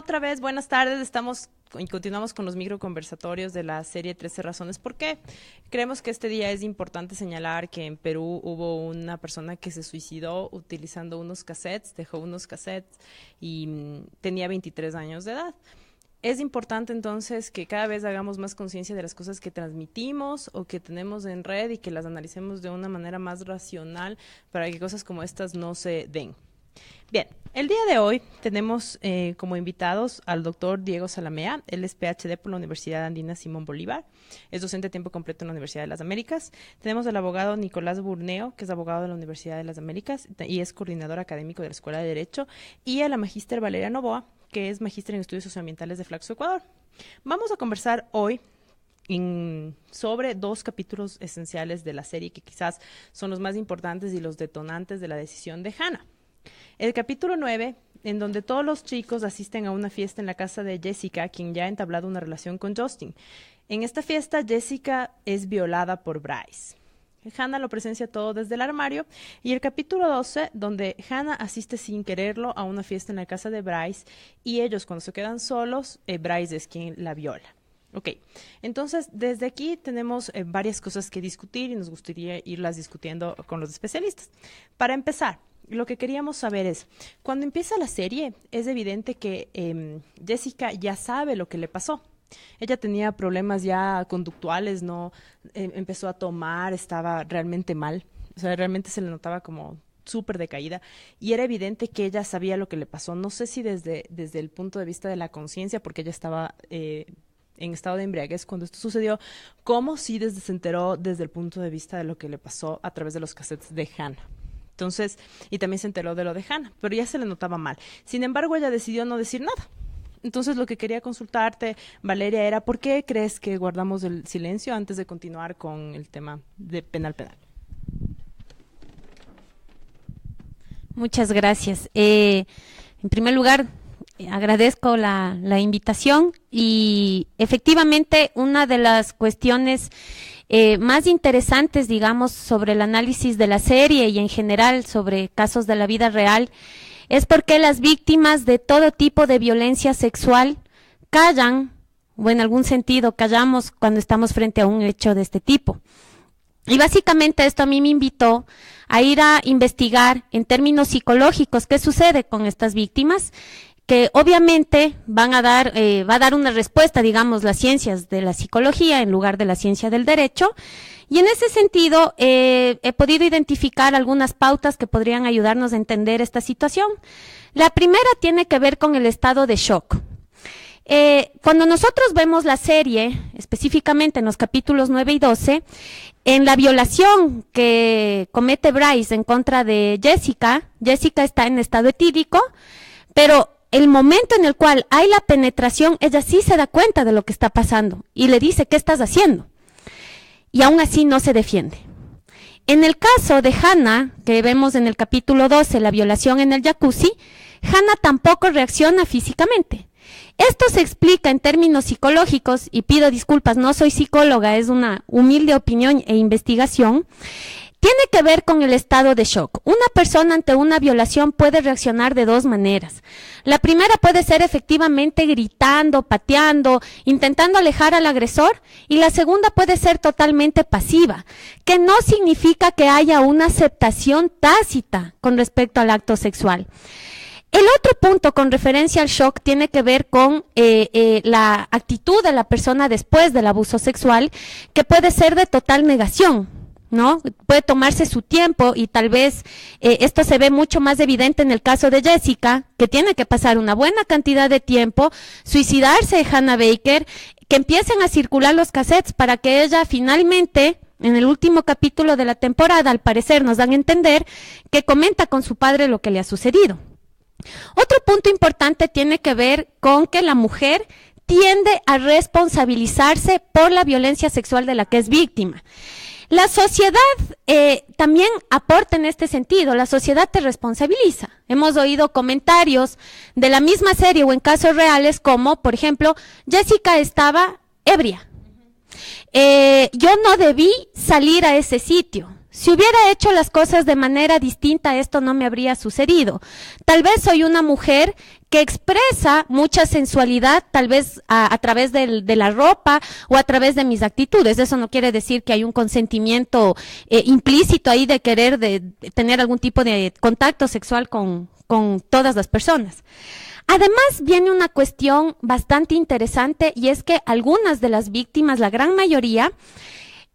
otra vez, buenas tardes, estamos y continuamos con los microconversatorios de la serie 13 razones por qué. Creemos que este día es importante señalar que en Perú hubo una persona que se suicidó utilizando unos cassettes, dejó unos cassettes y tenía 23 años de edad. Es importante entonces que cada vez hagamos más conciencia de las cosas que transmitimos o que tenemos en red y que las analicemos de una manera más racional para que cosas como estas no se den. Bien, el día de hoy tenemos como invitados al doctor Diego Zalamea. Él es PhD por la Universidad Andina Simón Bolívar, es docente a tiempo completo en la Universidad de las Américas. Tenemos al abogado Nicolás Burneo, que es abogado de la Universidad de las Américas y es coordinador académico de la Escuela de Derecho, y a la magíster Valeria Novoa, que es magíster en estudios socioambientales de Flaxo, Ecuador. Vamos a conversar hoy sobre dos capítulos esenciales de la serie que quizás son los más importantes y los detonantes de la decisión de Hannah. El capítulo 9, en donde todos los chicos asisten a una fiesta en la casa de Jessica, quien ya ha entablado una relación con Justin. En esta fiesta, Jessica es violada por Bryce. Hannah lo presencia todo desde el armario. Y el capítulo 12, donde Hannah asiste sin quererlo a una fiesta en la casa de Bryce, y ellos cuando se quedan solos, Bryce es quien la viola. Ok, entonces desde aquí tenemos varias cosas que discutir y nos gustaría irlas discutiendo con los especialistas. Para empezar, lo que queríamos saber es, cuando empieza la serie, es evidente que Jessica ya sabe lo que le pasó. Ella tenía problemas ya conductuales, ¿no? Empezó a tomar, estaba realmente mal. O sea, realmente se le notaba como súper decaída. Y era evidente que ella sabía lo que le pasó. No sé si desde el punto de vista de la conciencia, porque ella estaba en estado de embriaguez cuando esto sucedió, como si se enteró desde el punto de vista de lo que le pasó a través de los cassettes de Hannah. Entonces, y también se enteró de lo de Hannah, pero ya se le notaba mal. Sin embargo, ella decidió no decir nada. Entonces, lo que quería consultarte, Valeria, era ¿por qué crees que guardamos el silencio antes de continuar con el tema de penal? Muchas gracias. En primer lugar, agradezco la invitación y efectivamente una de las cuestiones más interesantes, digamos, sobre el análisis de la serie y en general sobre casos de la vida real es porque las víctimas de todo tipo de violencia sexual callan, o en algún sentido callamos cuando estamos frente a un hecho de este tipo. Y básicamente esto a mí me invitó a ir a investigar en términos psicológicos qué sucede con estas víctimas, que obviamente va a dar una respuesta, digamos, las ciencias de la psicología en lugar de la ciencia del derecho. Y en ese sentido he podido identificar algunas pautas que podrían ayudarnos a entender esta situación. La primera tiene que ver con el estado de shock. Cuando nosotros vemos la serie, específicamente en los capítulos 9 y 12, en la violación que comete Bryce en contra de Jessica, Jessica está en estado etílico, pero el momento en el cual hay la penetración, ella sí se da cuenta de lo que está pasando y le dice, ¿qué estás haciendo? Y aún así no se defiende. En el caso de Hannah, que vemos en el capítulo 12, la violación en el jacuzzi, Hannah tampoco reacciona físicamente. Esto se explica en términos psicológicos, y pido disculpas, no soy psicóloga, es una humilde opinión e investigación. Tiene que ver con el estado de shock. Una persona ante una violación puede reaccionar de dos maneras. La primera puede ser efectivamente gritando, pateando, intentando alejar al agresor, y la segunda puede ser totalmente pasiva, que no significa que haya una aceptación tácita con respecto al acto sexual. El otro punto con referencia al shock tiene que ver con la actitud de la persona después del abuso sexual, que puede ser de total negación, ¿no? Puede tomarse su tiempo y tal vez esto se ve mucho más evidente en el caso de Jessica, que tiene que pasar una buena cantidad de tiempo, suicidarse de Hannah Baker, que empiecen a circular los cassettes para que ella finalmente, en el último capítulo de la temporada, al parecer nos dan a entender que comenta con su padre lo que le ha sucedido. Otro punto importante tiene que ver con que la mujer tiende a responsabilizarse por la violencia sexual de la que es víctima. La sociedad también aporta en este sentido, la sociedad te responsabiliza. Hemos oído comentarios de la misma serie o en casos reales como, por ejemplo, Jessica estaba ebria. Yo no debí salir a ese sitio. Si hubiera hecho las cosas de manera distinta, esto no me habría sucedido. Tal vez soy una mujer que expresa mucha sensualidad, tal vez a través de la ropa o a través de mis actitudes. Eso no quiere decir que hay un consentimiento implícito ahí de querer de tener algún tipo de contacto sexual con todas las personas. Además, viene una cuestión bastante interesante, y es que algunas de las víctimas, la gran mayoría,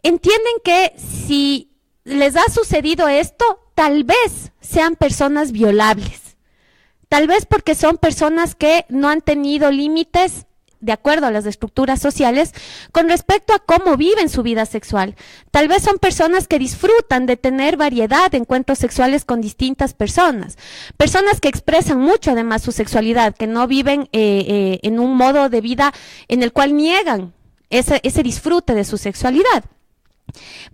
entienden que si les ha sucedido esto, tal vez sean personas violables. Tal vez porque son personas que no han tenido límites de acuerdo a las estructuras sociales con respecto a cómo viven su vida sexual. Tal vez son personas que disfrutan de tener variedad de encuentros sexuales con distintas personas. Personas que expresan mucho además su sexualidad, que no viven en un modo de vida en el cual niegan ese disfrute de su sexualidad.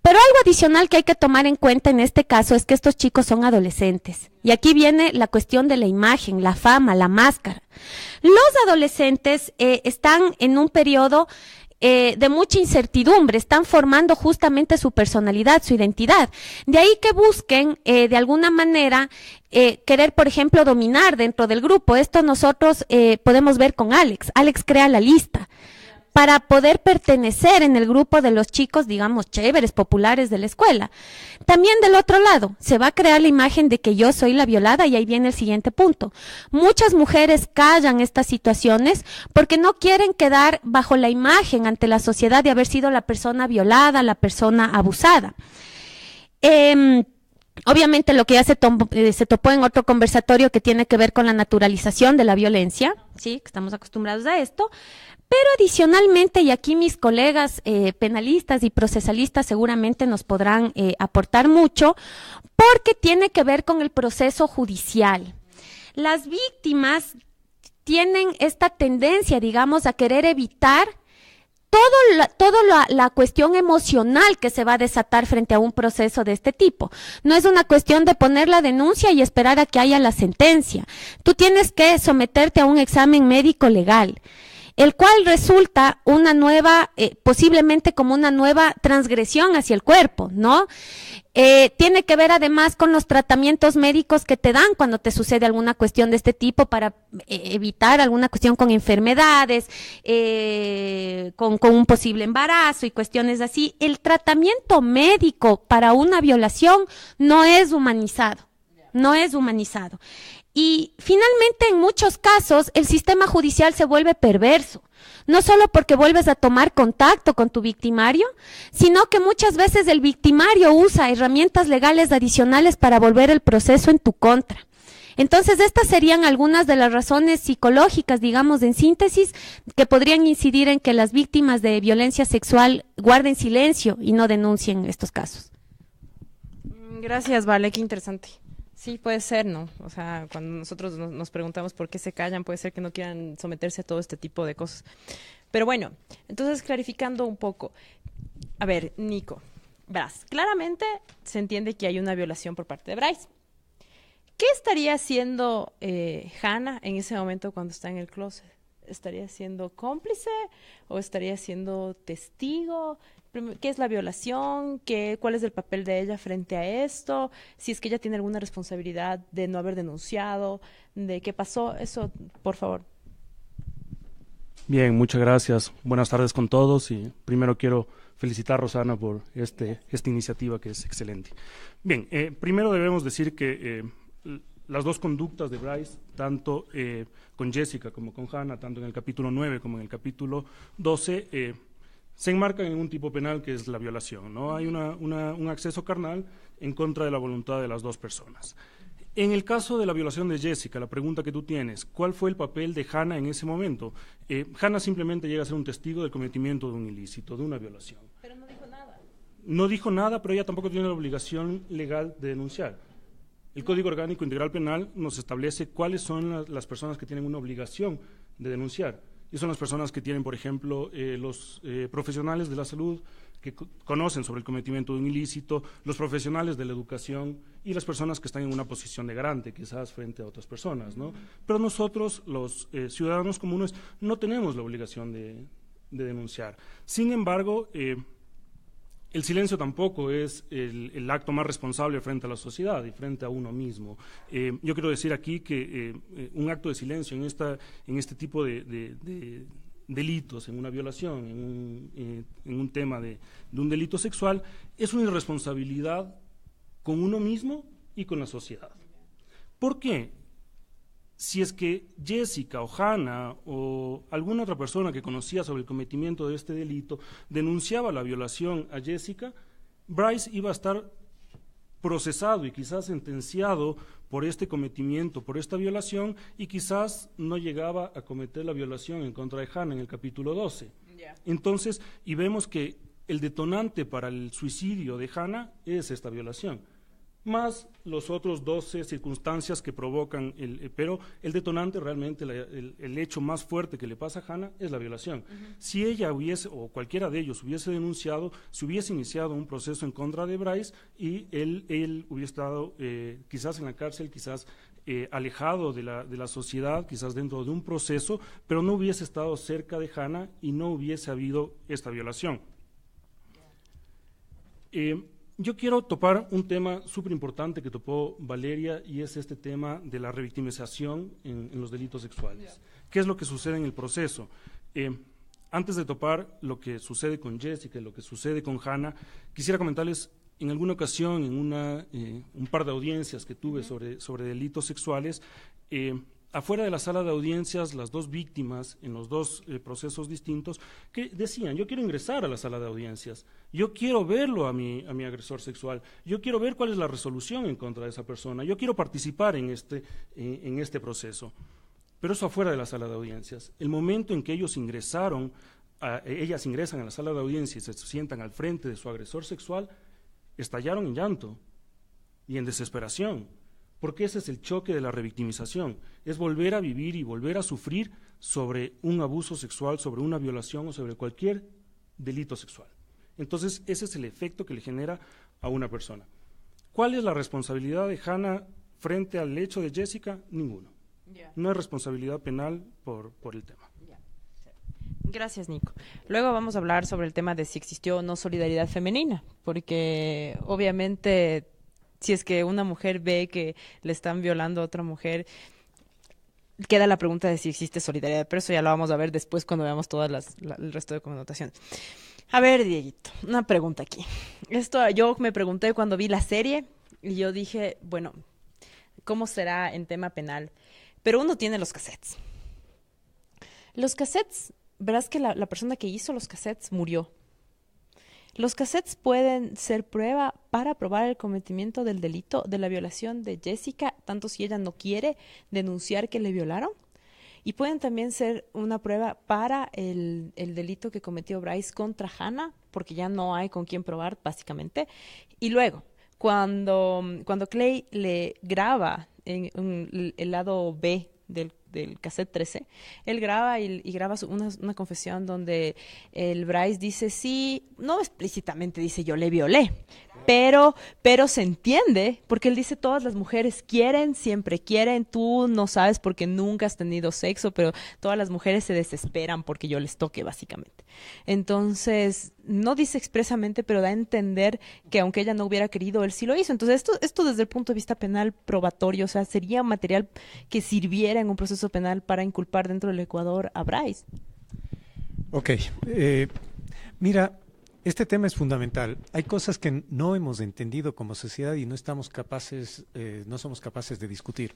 Pero algo adicional que hay que tomar en cuenta en este caso es que estos chicos son adolescentes. Y aquí viene la cuestión de la imagen, la fama, la máscara. Los adolescentes están en un periodo de mucha incertidumbre, están formando justamente su personalidad, su identidad. De ahí que busquen de alguna manera querer, por ejemplo, dominar dentro del grupo. Esto nosotros podemos ver con Alex. Alex crea la lista para poder pertenecer en el grupo de los chicos, digamos, chéveres, populares de la escuela. También del otro lado, se va a crear la imagen de que yo soy la violada, y ahí viene el siguiente punto. Muchas mujeres callan estas situaciones porque no quieren quedar bajo la imagen ante la sociedad de haber sido la persona violada, la persona abusada. Obviamente lo que ya se topó en otro conversatorio que tiene que ver con la naturalización de la violencia, sí, que estamos acostumbrados a esto. Pero adicionalmente, y aquí mis colegas penalistas y procesalistas seguramente nos podrán aportar mucho, porque tiene que ver con el proceso judicial. Las víctimas tienen esta tendencia, digamos, a querer evitar toda la cuestión emocional que se va a desatar frente a un proceso de este tipo. No es una cuestión de poner la denuncia y esperar a que haya la sentencia. Tú tienes que someterte a un examen médico legal, el cual resulta una nueva, posiblemente como una nueva transgresión hacia el cuerpo, ¿no? Tiene que ver además con los tratamientos médicos que te dan cuando te sucede alguna cuestión de este tipo para evitar alguna cuestión con enfermedades, con un posible embarazo y cuestiones así. El tratamiento médico para una violación no es humanizado, no es humanizado. Y finalmente, en muchos casos, el sistema judicial se vuelve perverso, no solo porque vuelves a tomar contacto con tu victimario, sino que muchas veces el victimario usa herramientas legales adicionales para volver el proceso en tu contra. Entonces, estas serían algunas de las razones psicológicas, digamos, en síntesis, que podrían incidir en que las víctimas de violencia sexual guarden silencio y no denuncien estos casos. Gracias, Vale, qué interesante. Sí, puede ser, ¿no? O sea, cuando nosotros nos preguntamos por qué se callan, puede ser que no quieran someterse a todo este tipo de cosas. Pero bueno, entonces clarificando un poco. A ver, Nico, verás, claramente se entiende que hay una violación por parte de Bryce. ¿Qué estaría haciendo Hannah en ese momento cuando está en el closet? ¿Estaría siendo cómplice o estaría siendo testigo? ¿Qué es la violación? ¿Cuál es el papel de ella frente a esto? Si es que ella tiene alguna responsabilidad de no haber denunciado, de qué pasó, eso, por favor. Bien, muchas gracias. Buenas tardes con todos, y primero quiero felicitar a Rosana por esta iniciativa que es excelente. Bien, primero debemos decir que las dos conductas de Bryce, tanto con Jessica como con Hannah, tanto en el capítulo 9 como en el capítulo 12, se enmarcan en un tipo penal que es la violación, ¿no? Hay un acceso carnal en contra de la voluntad de las dos personas. En el caso de la violación de Jessica, la pregunta que tú tienes, ¿cuál fue el papel de Hannah en ese momento? Hannah simplemente llega a ser un testigo del cometimiento de un ilícito, de una violación. Pero no dijo nada. No dijo nada, pero ella tampoco tiene la obligación legal de denunciar. El Código Orgánico Integral Penal nos establece cuáles son las personas que tienen una obligación de denunciar. Y son las personas que tienen, por ejemplo, los profesionales de la salud que conocen sobre el cometimiento de un ilícito, los profesionales de la educación y las personas que están en una posición de garante, quizás frente a otras personas, ¿no? Pero nosotros, los ciudadanos comunes, no tenemos la obligación de denunciar. Sin embargo, el silencio tampoco es el acto más responsable frente a la sociedad y frente a uno mismo. Yo quiero decir aquí que un acto de silencio en este tipo de delitos, en una violación, en un tema de un delito sexual, es una irresponsabilidad con uno mismo y con la sociedad. ¿Por qué? Si es que Jessica o Hannah o alguna otra persona que conocía sobre el cometimiento de este delito denunciaba la violación a Jessica, Bryce iba a estar procesado y quizás sentenciado por este cometimiento, por esta violación, y quizás no llegaba a cometer la violación en contra de Hannah en el capítulo 12. Yeah. Entonces, y vemos que el detonante para el suicidio de Hannah es esta violación, más los otros 12 circunstancias que provocan, pero el detonante realmente, el hecho más fuerte que le pasa a Hannah es la violación. Si ella hubiese, o cualquiera de ellos hubiese denunciado, se hubiese iniciado un proceso en contra de Bryce y él hubiese estado quizás en la cárcel, quizás alejado de la sociedad, quizás dentro de un proceso, pero no hubiese estado cerca de Hannah y no hubiese habido esta violación. Yo quiero topar un tema súper importante que topó Valeria, y es este tema de la revictimización en los delitos sexuales. ¿Qué es lo que sucede en el proceso? Antes de topar lo que sucede con Jessica y lo que sucede con Hannah, quisiera comentarles, en alguna ocasión, en un par de audiencias que tuve sobre delitos sexuales, afuera de la sala de audiencias, las dos víctimas en los dos procesos distintos, que decían: yo quiero ingresar a la sala de audiencias, yo quiero verlo a mi agresor sexual, yo quiero ver cuál es la resolución en contra de esa persona, yo quiero participar en este proceso. Pero eso afuera de la sala de audiencias. El momento en que ellas ingresan a la sala de audiencias y se sientan al frente de su agresor sexual, estallaron en llanto y en desesperación. Porque ese es el choque de la revictimización, es volver a vivir y volver a sufrir sobre un abuso sexual, sobre una violación o sobre cualquier delito sexual. Entonces, ese es el efecto que le genera a una persona. ¿Cuál es la responsabilidad de Hannah frente al hecho de Jessica? Ninguno. No hay responsabilidad penal por el tema. Gracias, Nico. Luego vamos a hablar sobre el tema de si existió o no solidaridad femenina, porque obviamente, si es que una mujer ve que le están violando a otra mujer, queda la pregunta de si existe solidaridad, pero eso ya lo vamos a ver después cuando veamos todas el resto de connotaciones. A ver, Dieguito, una pregunta aquí. Esto yo me pregunté cuando vi la serie y yo dije, bueno, ¿cómo será en tema penal? Pero uno tiene los cassettes. Los cassettes, verás que la persona que hizo los cassettes murió. Los cassettes pueden ser prueba para probar el cometimiento del delito de la violación de Jessica, tanto si ella no quiere denunciar que le violaron, y pueden también ser una prueba para el delito que cometió Bryce contra Hannah, porque ya no hay con quién probar, básicamente. Y luego, cuando Clay le graba en el lado B del cassette 13, él graba y graba una confesión donde el Bryce dice, sí, no explícitamente dice yo le violé, pero se entiende, porque él dice todas las mujeres quieren, siempre quieren, tú no sabes porque nunca has tenido sexo, pero todas las mujeres se desesperan porque yo les toque, básicamente. Entonces, no dice expresamente, pero da a entender que aunque ella no hubiera querido, él sí lo hizo. Entonces, esto desde el punto de vista penal probatorio, o sea, sería material que sirviera en un proceso penal para inculpar dentro del Ecuador a Bryce. Ok, mira, este tema es fundamental. Hay cosas que no hemos entendido como sociedad y no somos capaces de discutir.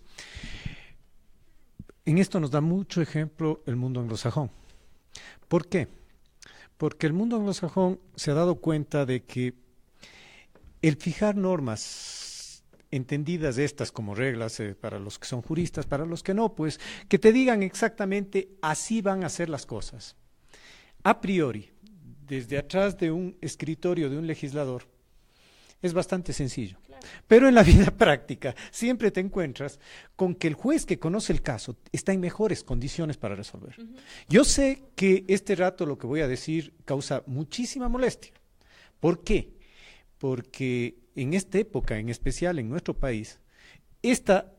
En esto nos da mucho ejemplo el mundo anglosajón. ¿Por qué? Porque el mundo anglosajón se ha dado cuenta de que el fijar normas entendidas estas como reglas para los que son juristas, para los que no, pues que te digan exactamente así van a ser las cosas. A priori, desde atrás de un escritorio de un legislador, es bastante sencillo. Claro. Pero en la vida práctica siempre te encuentras con que el juez que conoce el caso está en mejores condiciones para resolver. Uh-huh. Yo sé que este rato lo que voy a decir causa muchísima molestia. ¿Por qué? Porque en esta época, en especial en nuestro país, esta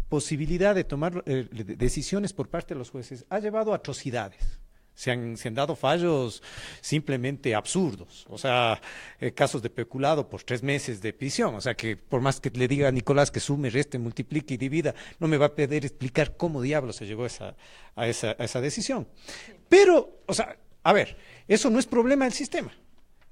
posibilidad de tomar decisiones por parte de los jueces ha llevado a atrocidades. Se han dado fallos simplemente absurdos, o sea, casos de peculado por 3 meses de prisión, o sea que por más que le diga a Nicolás que sume, reste, multiplique y divida, no me va a poder explicar cómo diablos se llegó a esa decisión. Pero, o sea, a ver, eso no es problema del sistema.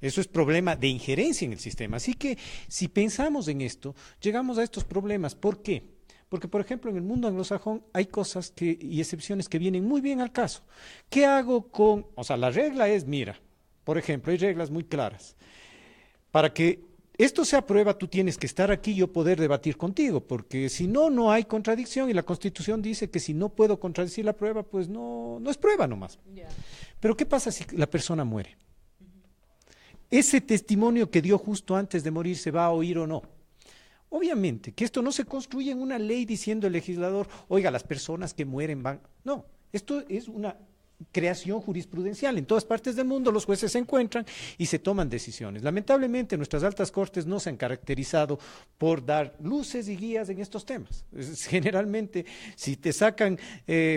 Eso es problema de injerencia en el sistema. Así que si pensamos en esto, llegamos a estos problemas. ¿Por qué? Porque, por ejemplo, en el mundo anglosajón hay cosas y excepciones que vienen muy bien al caso. ¿Qué hago con...? O sea, la regla es, mira, por ejemplo, hay reglas muy claras. Para que esto se aprueba, tú tienes que estar aquí y yo poder debatir contigo, porque si no, no hay contradicción y la Constitución dice que si no puedo contradecir la prueba, pues no es prueba nomás. Yeah. Pero ¿qué pasa si la persona muere? Ese testimonio que dio justo antes de morir, ¿se va a oír o no? Obviamente, que esto no se construye en una ley diciendo el legislador, oiga, las personas que mueren van... No, esto es una creación jurisprudencial. En todas partes del mundo los jueces se encuentran y se toman decisiones. Lamentablemente, nuestras altas cortes no se han caracterizado por dar luces y guías en estos temas. Generalmente, si te sacan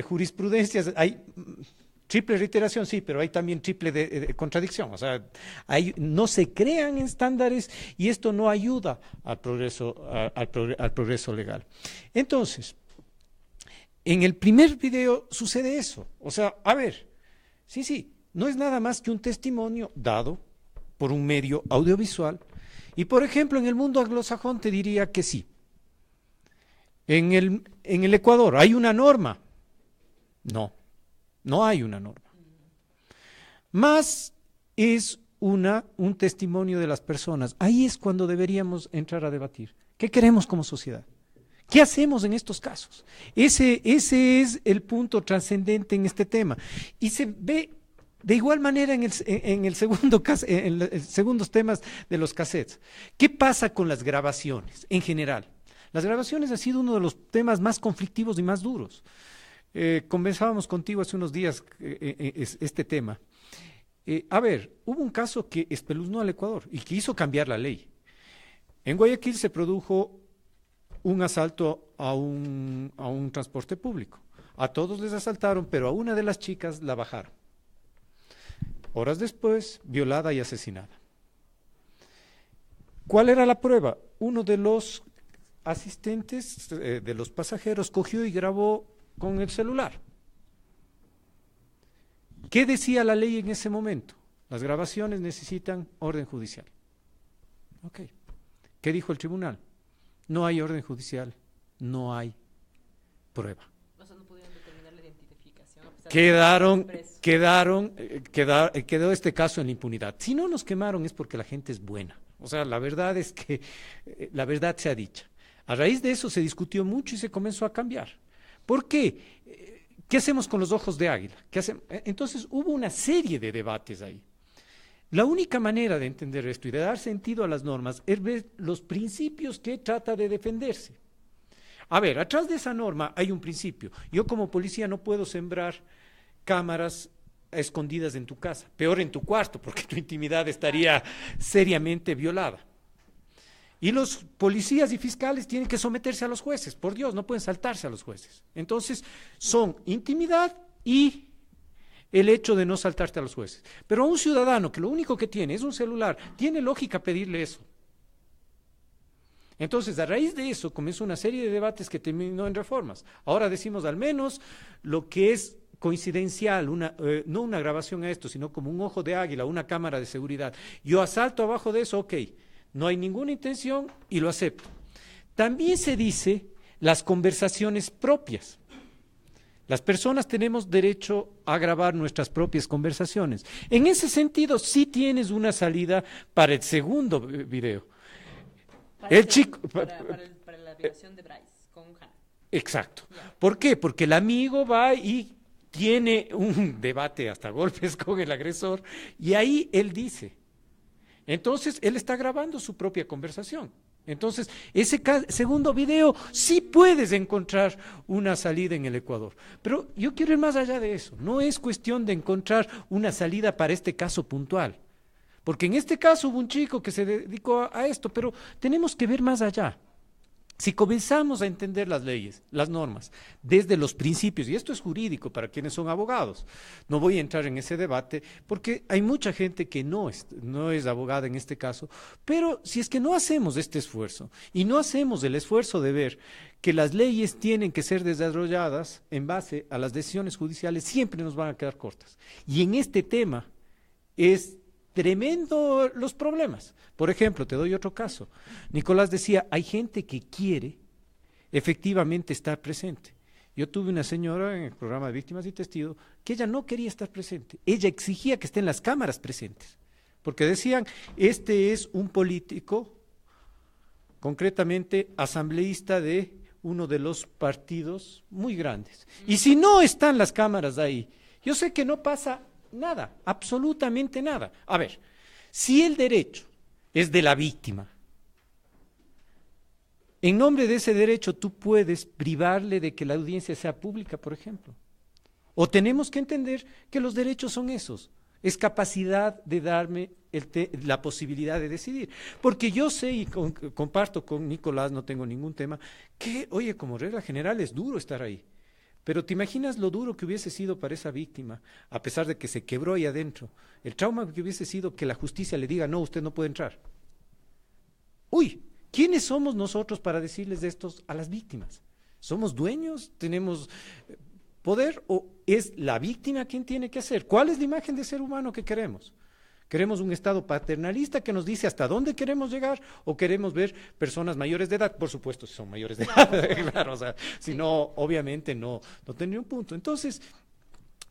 jurisprudencias, hay... Triple reiteración, sí, pero hay también triple de contradicción. O sea, no se crean estándares y esto no ayuda al progreso, al progreso legal. Entonces, en el primer video sucede eso. O sea, a ver, sí, no es nada más que un testimonio dado por un medio audiovisual. Y, por ejemplo, en el mundo anglosajón te diría que sí. En el Ecuador, ¿hay una norma? No hay una norma. Más es un testimonio de las personas. Ahí es cuando deberíamos entrar a debatir. ¿Qué queremos como sociedad? ¿Qué hacemos en estos casos? Ese es el punto trascendente en este tema. Y se ve de igual manera en el segundo caso, en los segundos temas de los cassettes. ¿Qué pasa con las grabaciones en general? Las grabaciones ha sido uno de los temas más conflictivos y más duros. Conversábamos contigo hace unos días este tema. A ver, hubo un caso que espeluznó al Ecuador y que hizo cambiar la ley. En Guayaquil se produjo un asalto a un transporte público. A todos les asaltaron, pero a una de las chicas la bajaron. Horas después, violada y asesinada. ¿Cuál era la prueba? Uno de los asistentes, de los pasajeros, cogió y grabó con el celular. ¿Qué decía la ley en ese momento? Las grabaciones necesitan orden judicial. Ok. ¿Qué dijo el tribunal? No hay orden judicial, no hay prueba. O sea, no pudieron determinar la identificación. Quedó este caso en la impunidad. Si no nos quemaron es porque la gente es buena. O sea, la verdad es que la verdad sea dicha. A raíz de eso se discutió mucho y se comenzó a cambiar. ¿Por qué? ¿Qué hacemos con los ojos de águila? Entonces hubo una serie de debates ahí. La única manera de entender esto y de dar sentido a las normas es ver los principios que trata de defenderse. A ver, atrás de esa norma hay un principio. Yo como policía no puedo sembrar cámaras escondidas en tu casa, peor en tu cuarto, porque tu intimidad estaría seriamente violada. Y los policías y fiscales tienen que someterse a los jueces, por Dios, no pueden saltarse a los jueces. Entonces, son intimidad y el hecho de no saltarte a los jueces. Pero a un ciudadano que lo único que tiene es un celular, tiene lógica pedirle eso. Entonces, a raíz de eso, comenzó una serie de debates que terminó en reformas. Ahora decimos al menos lo que es coincidencial, no una grabación a esto, sino como un ojo de águila, una cámara de seguridad. Yo asalto abajo de eso, ok. No hay ninguna intención y lo acepto. También se dice las conversaciones propias. Las personas tenemos derecho a grabar nuestras propias conversaciones. En ese sentido, sí tienes una salida para el segundo video. Para la violación de Bryce con Hannah. Exacto. Yeah. ¿Por qué? Porque el amigo va y tiene un debate hasta golpes con el agresor y ahí él dice... Entonces, él está grabando su propia conversación. Entonces, ese segundo video sí puedes encontrar una salida en el Ecuador. Pero yo quiero ir más allá de eso. No es cuestión de encontrar una salida para este caso puntual. Porque en este caso hubo un chico que se dedicó a esto, pero tenemos que ver más allá. Si comenzamos a entender las leyes, las normas, desde los principios, y esto es jurídico para quienes son abogados, no voy a entrar en ese debate porque hay mucha gente que no es abogada en este caso, pero si es que no hacemos este esfuerzo y no hacemos el esfuerzo de ver que las leyes tienen que ser desarrolladas en base a las decisiones judiciales, siempre nos van a quedar cortas. Y en este tema es tremendo los problemas. Por ejemplo, te doy otro caso. Nicolás decía, hay gente que quiere efectivamente estar presente. Yo tuve una señora en el programa de Víctimas y Testigos que ella no quería estar presente. Ella exigía que estén las cámaras presentes. Porque decían, este es un político, concretamente asambleísta de uno de los partidos muy grandes. Y si no están las cámaras ahí, yo sé que no pasa nada, absolutamente nada. A ver, si el derecho es de la víctima, en nombre de ese derecho tú puedes privarle de que la audiencia sea pública, por ejemplo. O tenemos que entender que los derechos son esos, es capacidad de darme la posibilidad de decidir. Porque yo sé y comparto con Nicolás, no tengo ningún tema, que, oye, como regla general es duro estar ahí. Pero ¿te imaginas lo duro que hubiese sido para esa víctima, a pesar de que se quebró ahí adentro? El trauma que hubiese sido que la justicia le diga, no, usted no puede entrar. Uy, ¿quiénes somos nosotros para decirles esto a las víctimas? ¿Somos dueños? ¿Tenemos poder? ¿O es la víctima quien tiene que hacer? ¿Cuál es la imagen de ser humano que queremos? ¿Queremos un Estado paternalista que nos dice hasta dónde queremos llegar o queremos ver personas mayores de edad? Por supuesto, si son mayores de edad, claro, o sea, si no, obviamente no tendría un punto. Entonces,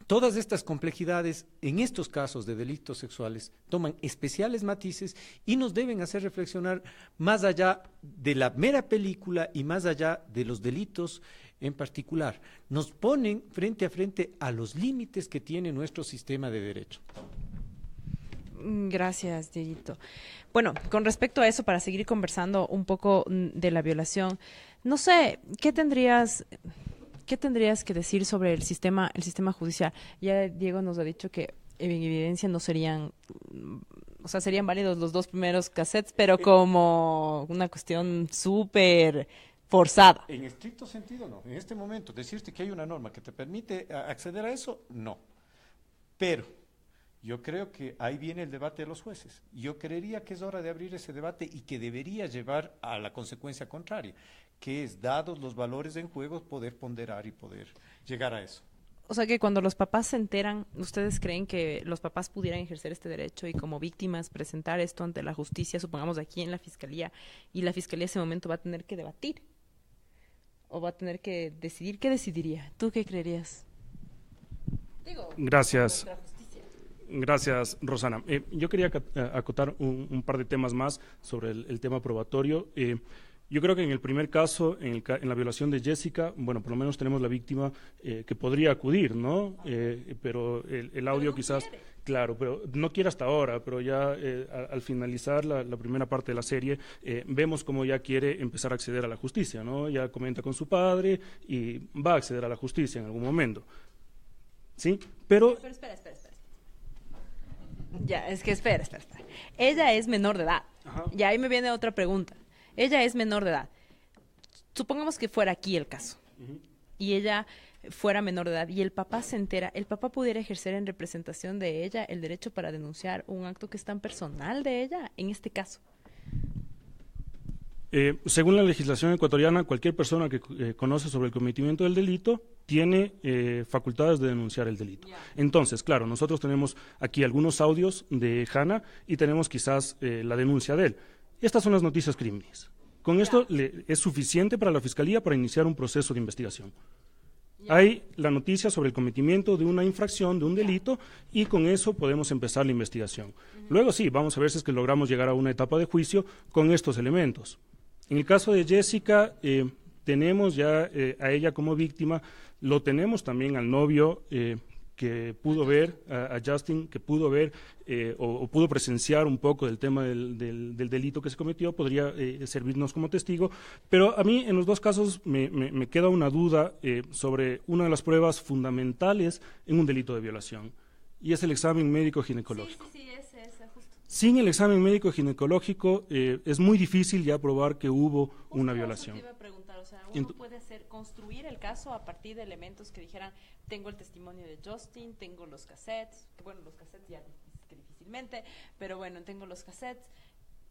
todas estas complejidades en estos casos de delitos sexuales toman especiales matices y nos deben hacer reflexionar más allá de la mera película y más allá de los delitos en particular. Nos ponen frente a frente a los límites que tiene nuestro sistema de derecho. Gracias, Dieguito. Bueno, con respecto a eso, para seguir conversando un poco de la violación, no sé, ¿qué tendrías que decir sobre el sistema judicial? Ya Diego nos ha dicho que en evidencia no serían, o sea, serían válidos los 2 primeros cassettes, pero como una cuestión súper forzada. En estricto sentido, no. En este momento, decirte que hay una norma que te permite acceder a eso, no. Pero yo creo que ahí viene el debate de los jueces. Yo creería que es hora de abrir ese debate y que debería llevar a la consecuencia contraria, que es, dados los valores en juego, poder ponderar y poder llegar a eso. O sea que cuando los papás se enteran, ¿ustedes creen que los papás pudieran ejercer este derecho y como víctimas presentar esto ante la justicia, supongamos aquí en la fiscalía, y la fiscalía en ese momento va a tener que debatir? ¿O va a tener que decidir? ¿Qué decidiría? ¿Tú qué creerías? Gracias. Gracias, Rosana. Yo quería acotar un par de temas más sobre el tema probatorio. Yo creo que en el primer caso, en la violación de Jessica, bueno, por lo menos tenemos la víctima que podría acudir, ¿no? Pero el audio no quizás, quiere. Claro, pero no quiere hasta ahora, pero ya al finalizar la primera parte de la serie, vemos cómo ya quiere empezar a acceder a la justicia, ¿no? Ya comenta con su padre y va a acceder a la justicia en algún momento. ¿Sí? Pero espera. Ya, es que espera. Ella es menor de edad. Ajá. Y ahí me viene otra pregunta. Ella es menor de edad. Supongamos que fuera aquí el caso. Uh-huh. Y ella fuera menor de edad y el papá se entera, ¿el papá pudiera ejercer en representación de ella el derecho para denunciar un acto que es tan personal de ella en este caso? Según la legislación ecuatoriana, cualquier persona que conoce sobre el cometimiento del delito tiene facultades de denunciar el delito. Yeah. Entonces, claro, nosotros tenemos aquí algunos audios de Hanna y tenemos quizás la denuncia de él. Estas son las noticias crímenes. Con esto es suficiente para la Fiscalía para iniciar un proceso de investigación. Hay la noticia sobre el cometimiento de una infracción, de un delito, y con eso podemos empezar la investigación. Luego sí, vamos a ver si es que logramos llegar a una etapa de juicio con estos elementos. En el caso de Jessica, tenemos ya a ella como víctima, lo tenemos también al novio que pudo ver, a Justin, que pudo ver o pudo presenciar un poco del tema del delito que se cometió, podría servirnos como testigo, pero a mí en los dos casos me queda una duda sobre una de las pruebas fundamentales en un delito de violación, y es el examen médico ginecológico. Sí, ese justo. Sin el examen médico ginecológico es muy difícil ya probar que hubo una violación. Te iba a preguntar, o sea, uno puede construir el caso a partir de elementos que dijeran, tengo el testimonio de Justin, tengo los cassettes, que bueno, los cassettes ya que difícilmente, pero bueno, tengo los cassettes,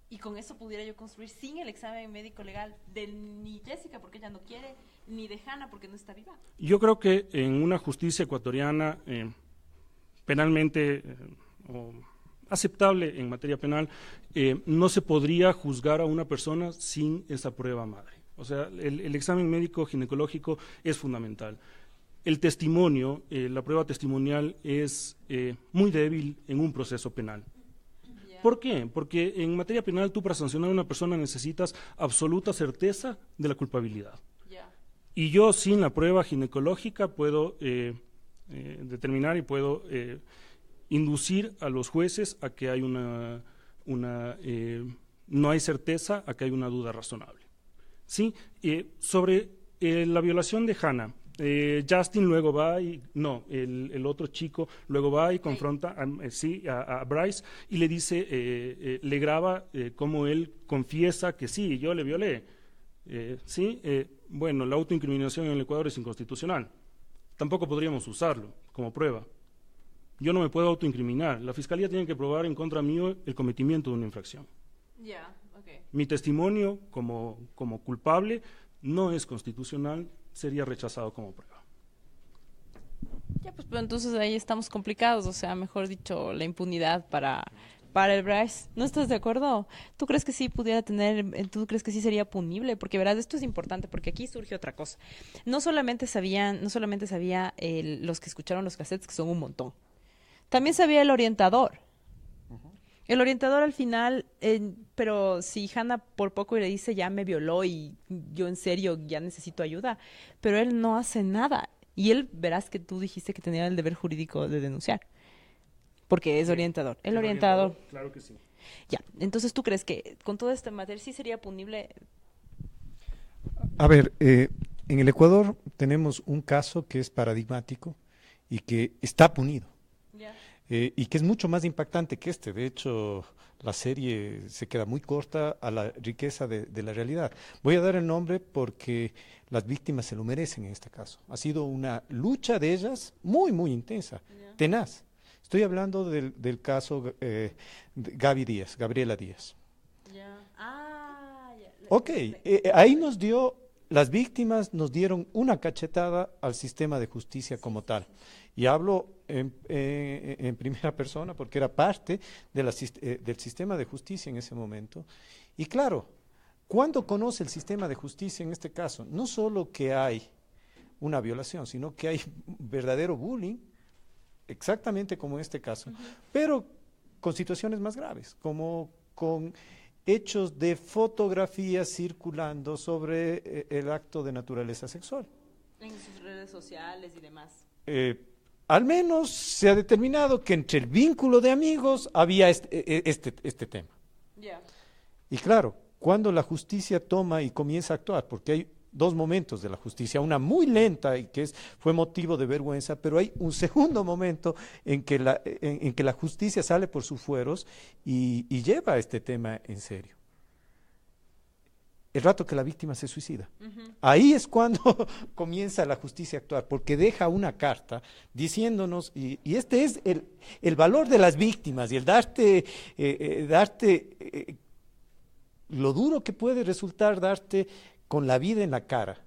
y con eso pudiera yo construir sin el examen médico legal de ni Jessica porque ella no quiere, ni de Hannah porque no está viva. Yo creo que en una justicia ecuatoriana penalmente aceptable en materia penal, no se podría juzgar a una persona sin esa prueba madre. O sea, el examen médico ginecológico es fundamental. El testimonio, la prueba testimonial es muy débil en un proceso penal. ¿Por qué? Porque en materia penal tú para sancionar a una persona necesitas absoluta certeza de la culpabilidad. Y yo sin la prueba ginecológica puedo determinar y puedo inducir a los jueces a que hay no hay certeza, a que hay una duda razonable. ¿Sí? Sobre la violación de Hannah, Justin luego va el otro chico luego va y confronta a Bryce y le dice, le graba cómo él confiesa que sí, yo le violé. Bueno, la autoincriminación en el Ecuador es inconstitucional. Tampoco podríamos usarlo como prueba. Yo no me puedo autoincriminar. La fiscalía tiene que probar en contra mío el cometimiento de una infracción. Mi testimonio como culpable no es constitucional, sería rechazado como prueba. Ya, pues, pero entonces ahí estamos complicados, o sea, mejor dicho, la impunidad para el Bryce. ¿No estás de acuerdo? ¿Tú crees que sí tú crees que sí sería punible? Porque verás, esto es importante, porque aquí surge otra cosa. No solamente sabía los que escucharon los cassettes, que son un montón. También sabía el orientador. El orientador al final, pero si Hannah por poco le dice ya me violó y yo en serio ya necesito ayuda, pero él no hace nada. Y él, verás que tú dijiste que tenía el deber jurídico de denunciar, porque es orientador. El orientador. Claro que sí. Ya, entonces ¿tú crees que con toda esta materia sí sería punible? A ver, en el Ecuador tenemos un caso que es paradigmático y que está punido. Ya. Y que es mucho más impactante que este. De hecho, la serie se queda muy corta a la riqueza de la realidad. Voy a dar el nombre porque las víctimas se lo merecen en este caso. Ha sido una lucha de ellas muy, muy intensa, tenaz. Estoy hablando del caso de Gabriela Díaz. Ok, ahí las víctimas nos dieron una cachetada al sistema de justicia como tal. Y hablo en primera persona porque era parte del sistema de justicia en ese momento. Y claro, ¿cuándo conoce el sistema de justicia en este caso? No solo que hay una violación, sino que hay verdadero bullying, exactamente como en este caso, pero con situaciones más graves, como con hechos de fotografías circulando sobre el acto de naturaleza sexual. En sus redes sociales y demás. Al menos se ha determinado que entre el vínculo de amigos había este tema. Y claro, cuando la justicia toma y comienza a actuar, porque hay dos momentos de la justicia, una muy lenta y que fue motivo de vergüenza, pero hay un segundo momento en que la justicia sale por sus fueros y lleva este tema en serio. El rato que la víctima se suicida. Ahí es cuando comienza la justicia a actuar, porque deja una carta diciéndonos, y este es el valor de las víctimas y el darte lo duro que puede resultar darte con la vida en la cara.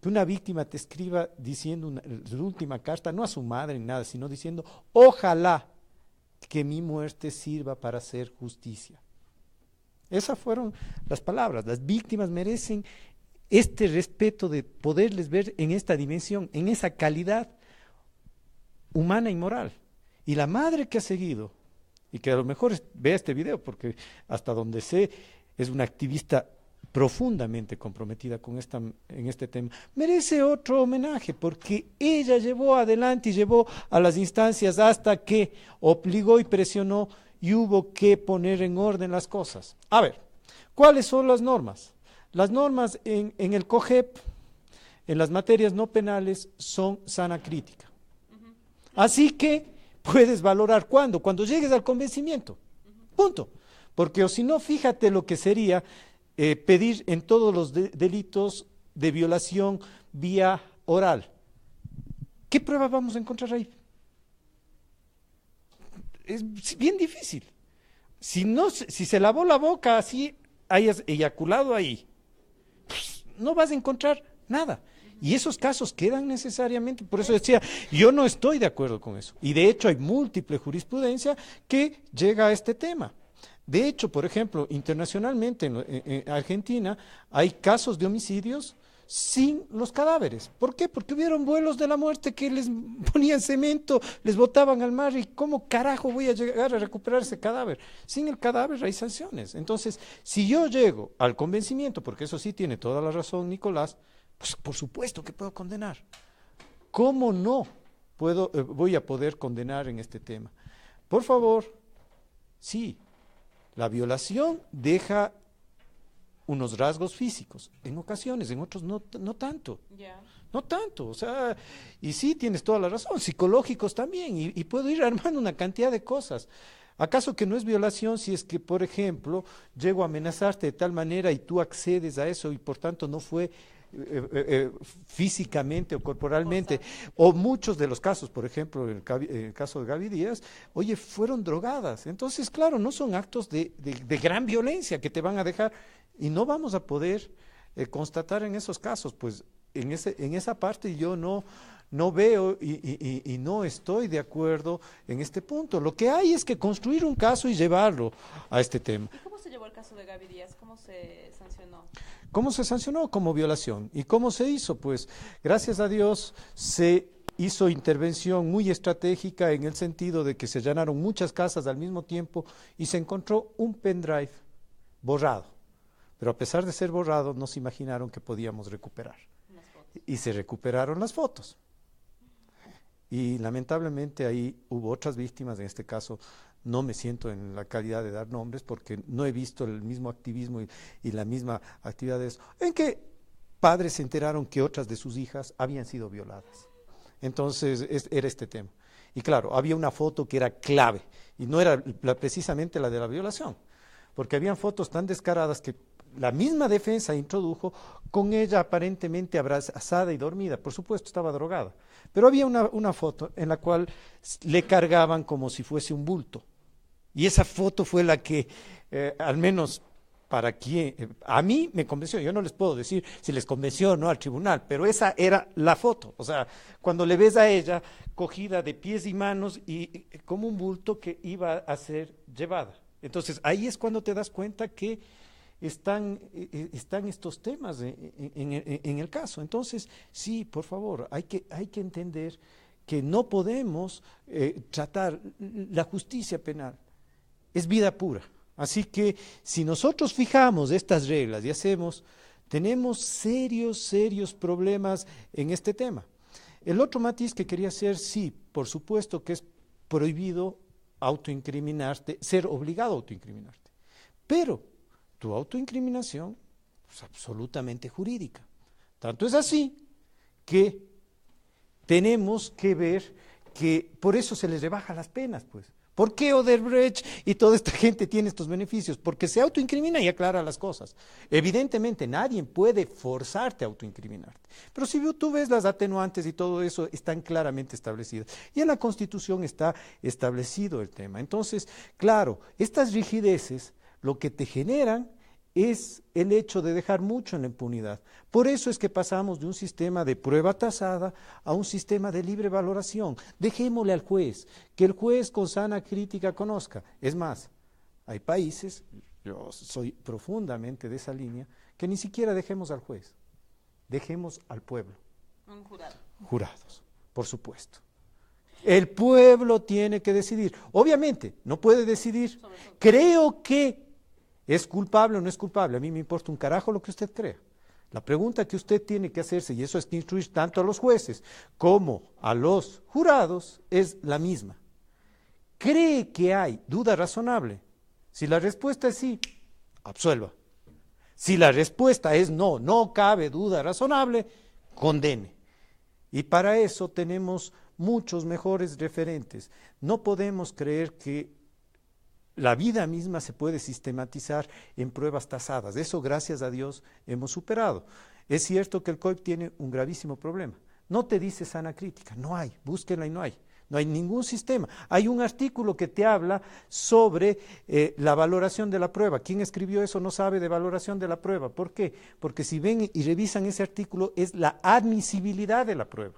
Que una víctima te escriba diciendo su última carta, no a su madre ni nada, sino diciendo, ojalá que mi muerte sirva para hacer justicia. Esas fueron las palabras. Las víctimas merecen este respeto de poderles ver en esta dimensión, en esa calidad humana y moral. Y la madre que ha seguido, y que a lo mejor vea este video, porque hasta donde sé es una activista profundamente comprometida en este tema, merece otro homenaje, porque ella llevó adelante y llevó a las instancias hasta que obligó y presionó y hubo que poner en orden las cosas. A ver, ¿cuáles son las normas? Las normas en el COGEP, en las materias no penales, son sana crítica. Así que puedes valorar ¿cuándo? Cuando llegues al convencimiento. Punto. Porque o si no, fíjate lo que sería pedir en todos los delitos de violación vía oral. ¿Qué prueba vamos a encontrar ahí? Es bien difícil. Si se lavó la boca así, hayas eyaculado ahí, pues, no vas a encontrar nada. Y esos casos quedan necesariamente, por eso decía, yo no estoy de acuerdo con eso. Y de hecho hay múltiple jurisprudencia que llega a este tema. De hecho, por ejemplo, internacionalmente en Argentina hay casos de homicidios sin los cadáveres. ¿Por qué? Porque hubieron vuelos de la muerte que les ponían cemento, les botaban al mar y ¿cómo carajo voy a llegar a recuperar ese cadáver? Sin el cadáver hay sanciones. Entonces, si yo llego al convencimiento, porque eso sí tiene toda la razón Nicolás, pues por supuesto que puedo condenar. ¿Cómo no voy a poder condenar en este tema? Por favor, sí, la violación deja unos rasgos físicos, en ocasiones, en otros no tanto. Yeah. No tanto, o sea, y sí tienes toda la razón, psicológicos también, y puedo ir armando una cantidad de cosas. ¿Acaso que no es violación si es que, por ejemplo, llego a amenazarte de tal manera y tú accedes a eso y por tanto no fue físicamente o corporalmente? O muchos de los casos, por ejemplo, el caso de Gaby Díaz, oye, fueron drogadas. Entonces, claro, no son actos de gran violencia que te van a dejar y no vamos a poder constatar en esos casos. Pues en esa parte yo no veo y no estoy de acuerdo en este punto. Lo que hay es que construir un caso y llevarlo a este tema. ¿Y cómo se llevó el caso de Gaby Díaz? ¿Cómo se sancionó? ¿Cómo se sancionó? Como violación. ¿Y cómo se hizo? Pues gracias a Dios se hizo intervención muy estratégica en el sentido de que se allanaron muchas casas al mismo tiempo y se encontró un pendrive borrado. Pero a pesar de ser borrado, no se imaginaron que podíamos recuperar. Y se recuperaron las fotos. Y lamentablemente ahí hubo otras víctimas, en este caso no me siento en la calidad de dar nombres porque no he visto el mismo activismo y la misma actividad de eso, en que padres se enteraron que otras de sus hijas habían sido violadas. Entonces era este tema. Y claro, había una foto que era clave y no era precisamente la de la violación, porque habían fotos tan descaradas que la misma defensa introdujo con ella aparentemente abrazada y dormida. Por supuesto estaba drogada, pero había una foto en la cual le cargaban como si fuese un bulto. Y esa foto fue la que, al menos para quien, a mí me convenció. Yo no les puedo decir si les convenció o no al tribunal, pero esa era la foto. O sea, cuando le ves a ella cogida de pies y manos y como un bulto que iba a ser llevada. Entonces ahí es cuando te das cuenta que están estos temas en el caso. Entonces, sí, por favor, hay que entender que no podemos tratar la justicia penal. Es vida pura. Así que si nosotros fijamos estas reglas y tenemos serios problemas en este tema. El otro matiz que quería hacer, sí, por supuesto que es prohibido autoincriminarte, ser obligado a autoincriminarte. Pero tu autoincriminación es absolutamente jurídica. Tanto es así que tenemos que ver que por eso se les rebaja las penas, pues. ¿Por qué Odebrecht y toda esta gente tiene estos beneficios? Porque se autoincrimina y aclara las cosas. Evidentemente nadie puede forzarte a autoincriminarte. Pero si tú ves las atenuantes y todo eso están claramente establecidas. Y en la Constitución está establecido el tema. Entonces, claro, estas rigideces lo que te generan es el hecho de dejar mucho en la impunidad. Por eso es que pasamos de un sistema de prueba tasada a un sistema de libre valoración. Dejémosle al juez, que el juez con sana crítica conozca. Es más, hay países, yo soy profundamente de esa línea, que ni siquiera dejemos al juez, dejemos al pueblo. Un jurado. Jurados, por supuesto. El pueblo tiene que decidir. Obviamente, no puede decidir. Creo que ¿es culpable o no es culpable? A mí me importa un carajo lo que usted crea. La pregunta que usted tiene que hacerse, y eso es que instruir tanto a los jueces como a los jurados, es la misma. ¿Cree que hay duda razonable? Si la respuesta es sí, absuelva. Si la respuesta es no, no cabe duda razonable, condene. Y para eso tenemos muchos mejores referentes. No podemos creer que la vida misma se puede sistematizar en pruebas tasadas. Eso, gracias a Dios, hemos superado. Es cierto que el COIP tiene un gravísimo problema. No te dice sana crítica, no hay, búsquenla y no hay. No hay ningún sistema. Hay un artículo que te habla sobre la valoración de la prueba. ¿Quién escribió eso? No sabe de valoración de la prueba. ¿Por qué? Porque si ven y revisan ese artículo, es la admisibilidad de la prueba.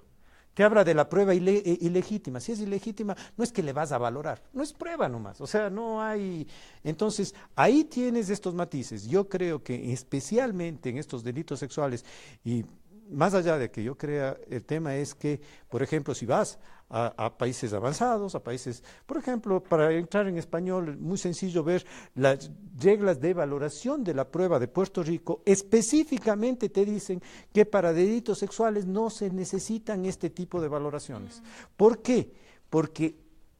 Te habla de la prueba ilegítima. Si es ilegítima, no es que le vas a valorar, no es prueba nomás. O sea, no hay. Entonces, ahí tienes estos matices. Yo creo que especialmente en estos delitos sexuales, y más allá de que yo crea, el tema es que, por ejemplo, si vas a países avanzados, a países, por ejemplo, para entrar en español, muy sencillo ver las reglas de valoración de la prueba de Puerto Rico, específicamente te dicen que para delitos sexuales no se necesitan este tipo de valoraciones. ¿Por qué? Porque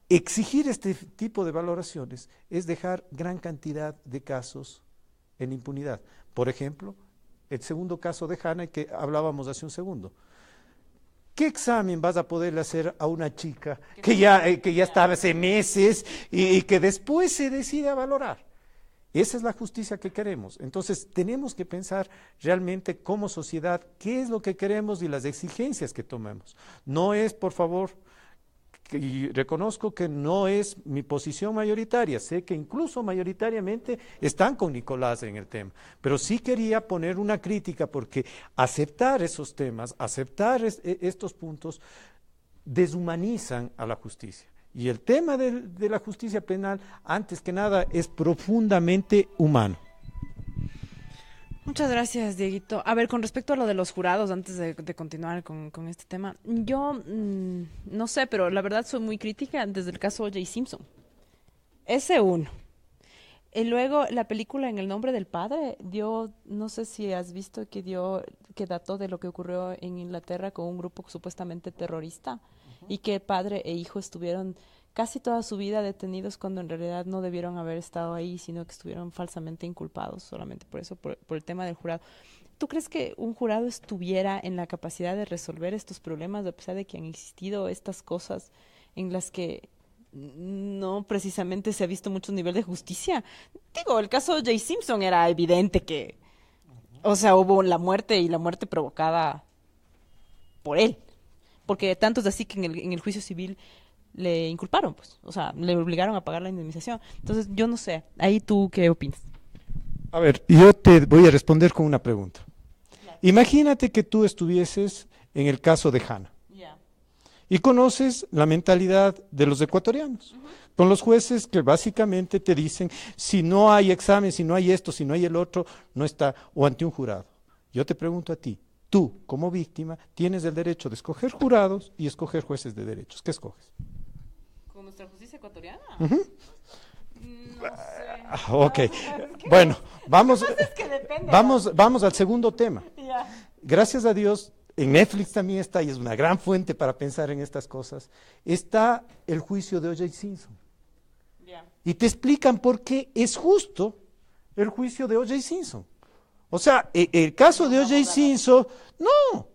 exigir este tipo de valoraciones es dejar gran cantidad de casos en impunidad. Por ejemplo, el segundo caso de Hanna que hablábamos hace un segundo. ¿Qué examen vas a poderle hacer a una chica que ya estaba hace meses y que después se decide a valorar? Esa es la justicia que queremos. Entonces, tenemos que pensar realmente como sociedad qué es lo que queremos y las exigencias que tomemos. No es, por favor, y reconozco que no es mi posición mayoritaria, sé que incluso mayoritariamente están con Nicolás en el tema, pero sí quería poner una crítica porque aceptar esos temas, aceptar estos puntos, deshumanizan a la justicia. Y el tema de la justicia penal, antes que nada, es profundamente humano. Muchas gracias, Dieguito. A ver, con respecto a lo de los jurados, antes de continuar con este tema, yo no sé, pero la verdad soy muy crítica desde el caso O.J. Simpson. Ese uno. Y luego la película En el nombre del padre dio, no sé si has visto que dató de lo que ocurrió en Inglaterra con un grupo supuestamente terrorista y que padre e hijo estuvieron casi toda su vida detenidos cuando en realidad no debieron haber estado ahí, sino que estuvieron falsamente inculpados solamente por eso, por el tema del jurado. ¿Tú crees que un jurado estuviera en la capacidad de resolver estos problemas, a pesar de que han existido estas cosas en las que no precisamente se ha visto mucho nivel de justicia? Digo, el caso de J. Simpson era evidente que, o sea, hubo la muerte y la muerte provocada por él, porque tanto es así que en el juicio civil le inculparon, pues, o sea, le obligaron a pagar la indemnización. Entonces, yo no sé, ahí tú, ¿qué opinas? A ver, yo te voy a responder con una pregunta. Claro. Imagínate que tú estuvieses en el caso de Hanna. Yeah. Y conoces la mentalidad de los ecuatorianos, con los jueces que básicamente te dicen, si no hay examen, si no hay esto, si no hay el otro, no está, o ante un jurado. Yo te pregunto a ti, tú, como víctima, tienes el derecho de escoger jurados y escoger jueces de derechos. ¿Qué escoges? ¿Con nuestra justicia ecuatoriana? No sé. Ok, bueno, vamos al segundo tema. Yeah. Gracias a Dios, en Netflix también está, y es una gran fuente para pensar en estas cosas, está el juicio de O.J. Simpson. Yeah. Y te explican por qué es justo el juicio de O.J. Simpson. O sea, el caso de O.J. Simpson, no.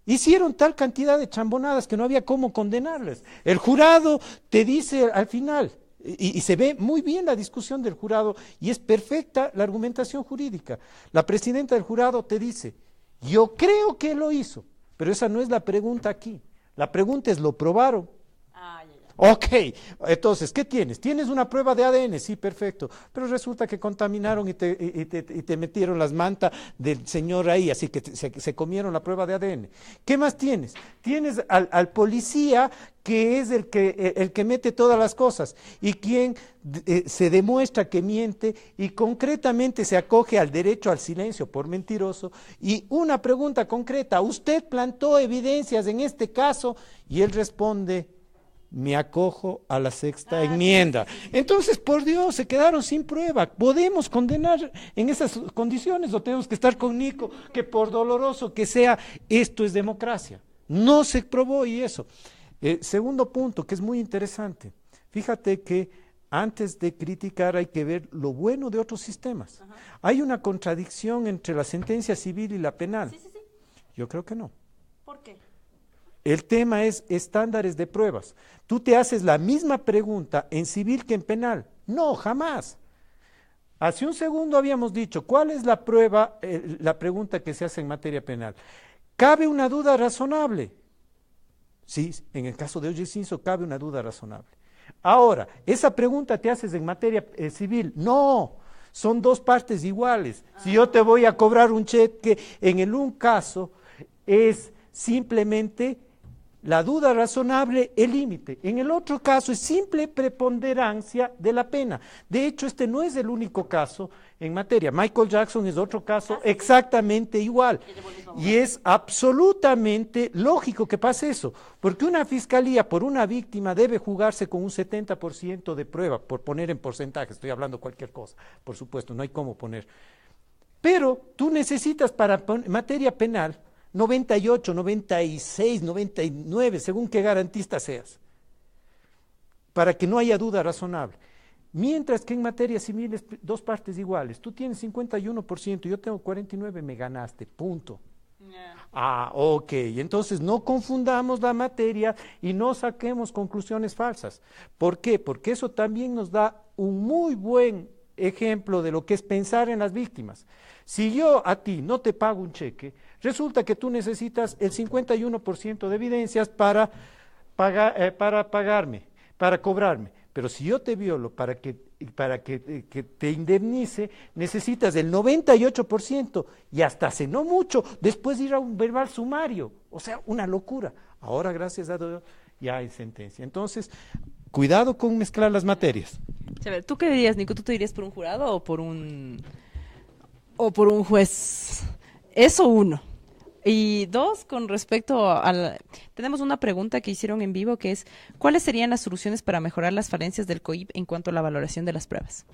Hicieron tal cantidad de chambonadas que no había cómo condenarles. El jurado te dice al final, y se ve muy bien la discusión del jurado, y es perfecta la argumentación jurídica. La presidenta del jurado te dice, yo creo que lo hizo, pero esa no es la pregunta aquí. La pregunta es, ¿lo probaron? Ok, entonces, ¿qué tienes? ¿Tienes una prueba de ADN? Sí, perfecto, pero resulta que contaminaron y te metieron las mantas del señor ahí, así que se comieron la prueba de ADN. ¿Qué más tienes? Tienes al policía que es el que mete todas las cosas y quien se demuestra que miente y concretamente se acoge al derecho al silencio por mentiroso. Y una pregunta concreta, ¿usted plantó evidencias en este caso? Y él responde, me acojo a la sexta enmienda. Entonces, por Dios, se quedaron sin prueba. ¿Podemos condenar en esas condiciones o tenemos que estar con Nico, que por doloroso que sea, esto es democracia? No se probó y eso. Segundo punto, que es muy interesante. Fíjate que antes de criticar hay que ver lo bueno de otros sistemas. Ajá. Hay una contradicción entre la sentencia civil y la penal. Sí. Yo creo que no. ¿Por qué? El tema es estándares de pruebas. Tú te haces la misma pregunta en civil que en penal. No, jamás. Hace un segundo habíamos dicho, ¿cuál es la prueba, la pregunta que se hace en materia penal? ¿Cabe una duda razonable? Sí, en el caso de O.J. Simpson cabe una duda razonable. Ahora, ¿esa pregunta te haces en materia civil? No, son dos partes iguales. Si yo te voy a cobrar un cheque, en el un caso es simplemente la duda razonable, el límite. En el otro caso es simple preponderancia de la pena. De hecho, este no es el único caso en materia. Michael Jackson es otro caso exactamente igual. Y es absolutamente lógico que pase eso, porque una fiscalía por una víctima debe jugarse con un 70% de prueba, por poner en porcentaje, estoy hablando cualquier cosa, por supuesto, no hay cómo poner. Pero tú necesitas para materia penal 98, 96, 99, según qué garantista seas, para que no haya duda razonable. Mientras que en materia civil es dos partes iguales. Tú tienes 51%, yo tengo 49%, me ganaste, punto. Ah, ok, entonces no confundamos la materia y no saquemos conclusiones falsas. ¿Por qué? Porque eso también nos da un muy buen ejemplo de lo que es pensar en las víctimas. Si yo a ti no te pago un cheque, resulta que tú necesitas el 51% de evidencias para pagarme, para cobrarme. Pero si yo te violo para que te indemnice, necesitas el 98% y hasta hace no mucho, después ir a un verbal sumario. O sea, una locura. Ahora, gracias a Dios, ya hay sentencia. Entonces, cuidado con mezclar las materias. A ver, ¿tú qué dirías, Nico? ¿Tú te dirías por un jurado o por un juez? Eso uno. Y dos, con respecto tenemos una pregunta que hicieron en vivo que es, ¿cuáles serían las soluciones para mejorar las falencias del COIP en cuanto a la valoración de las pruebas?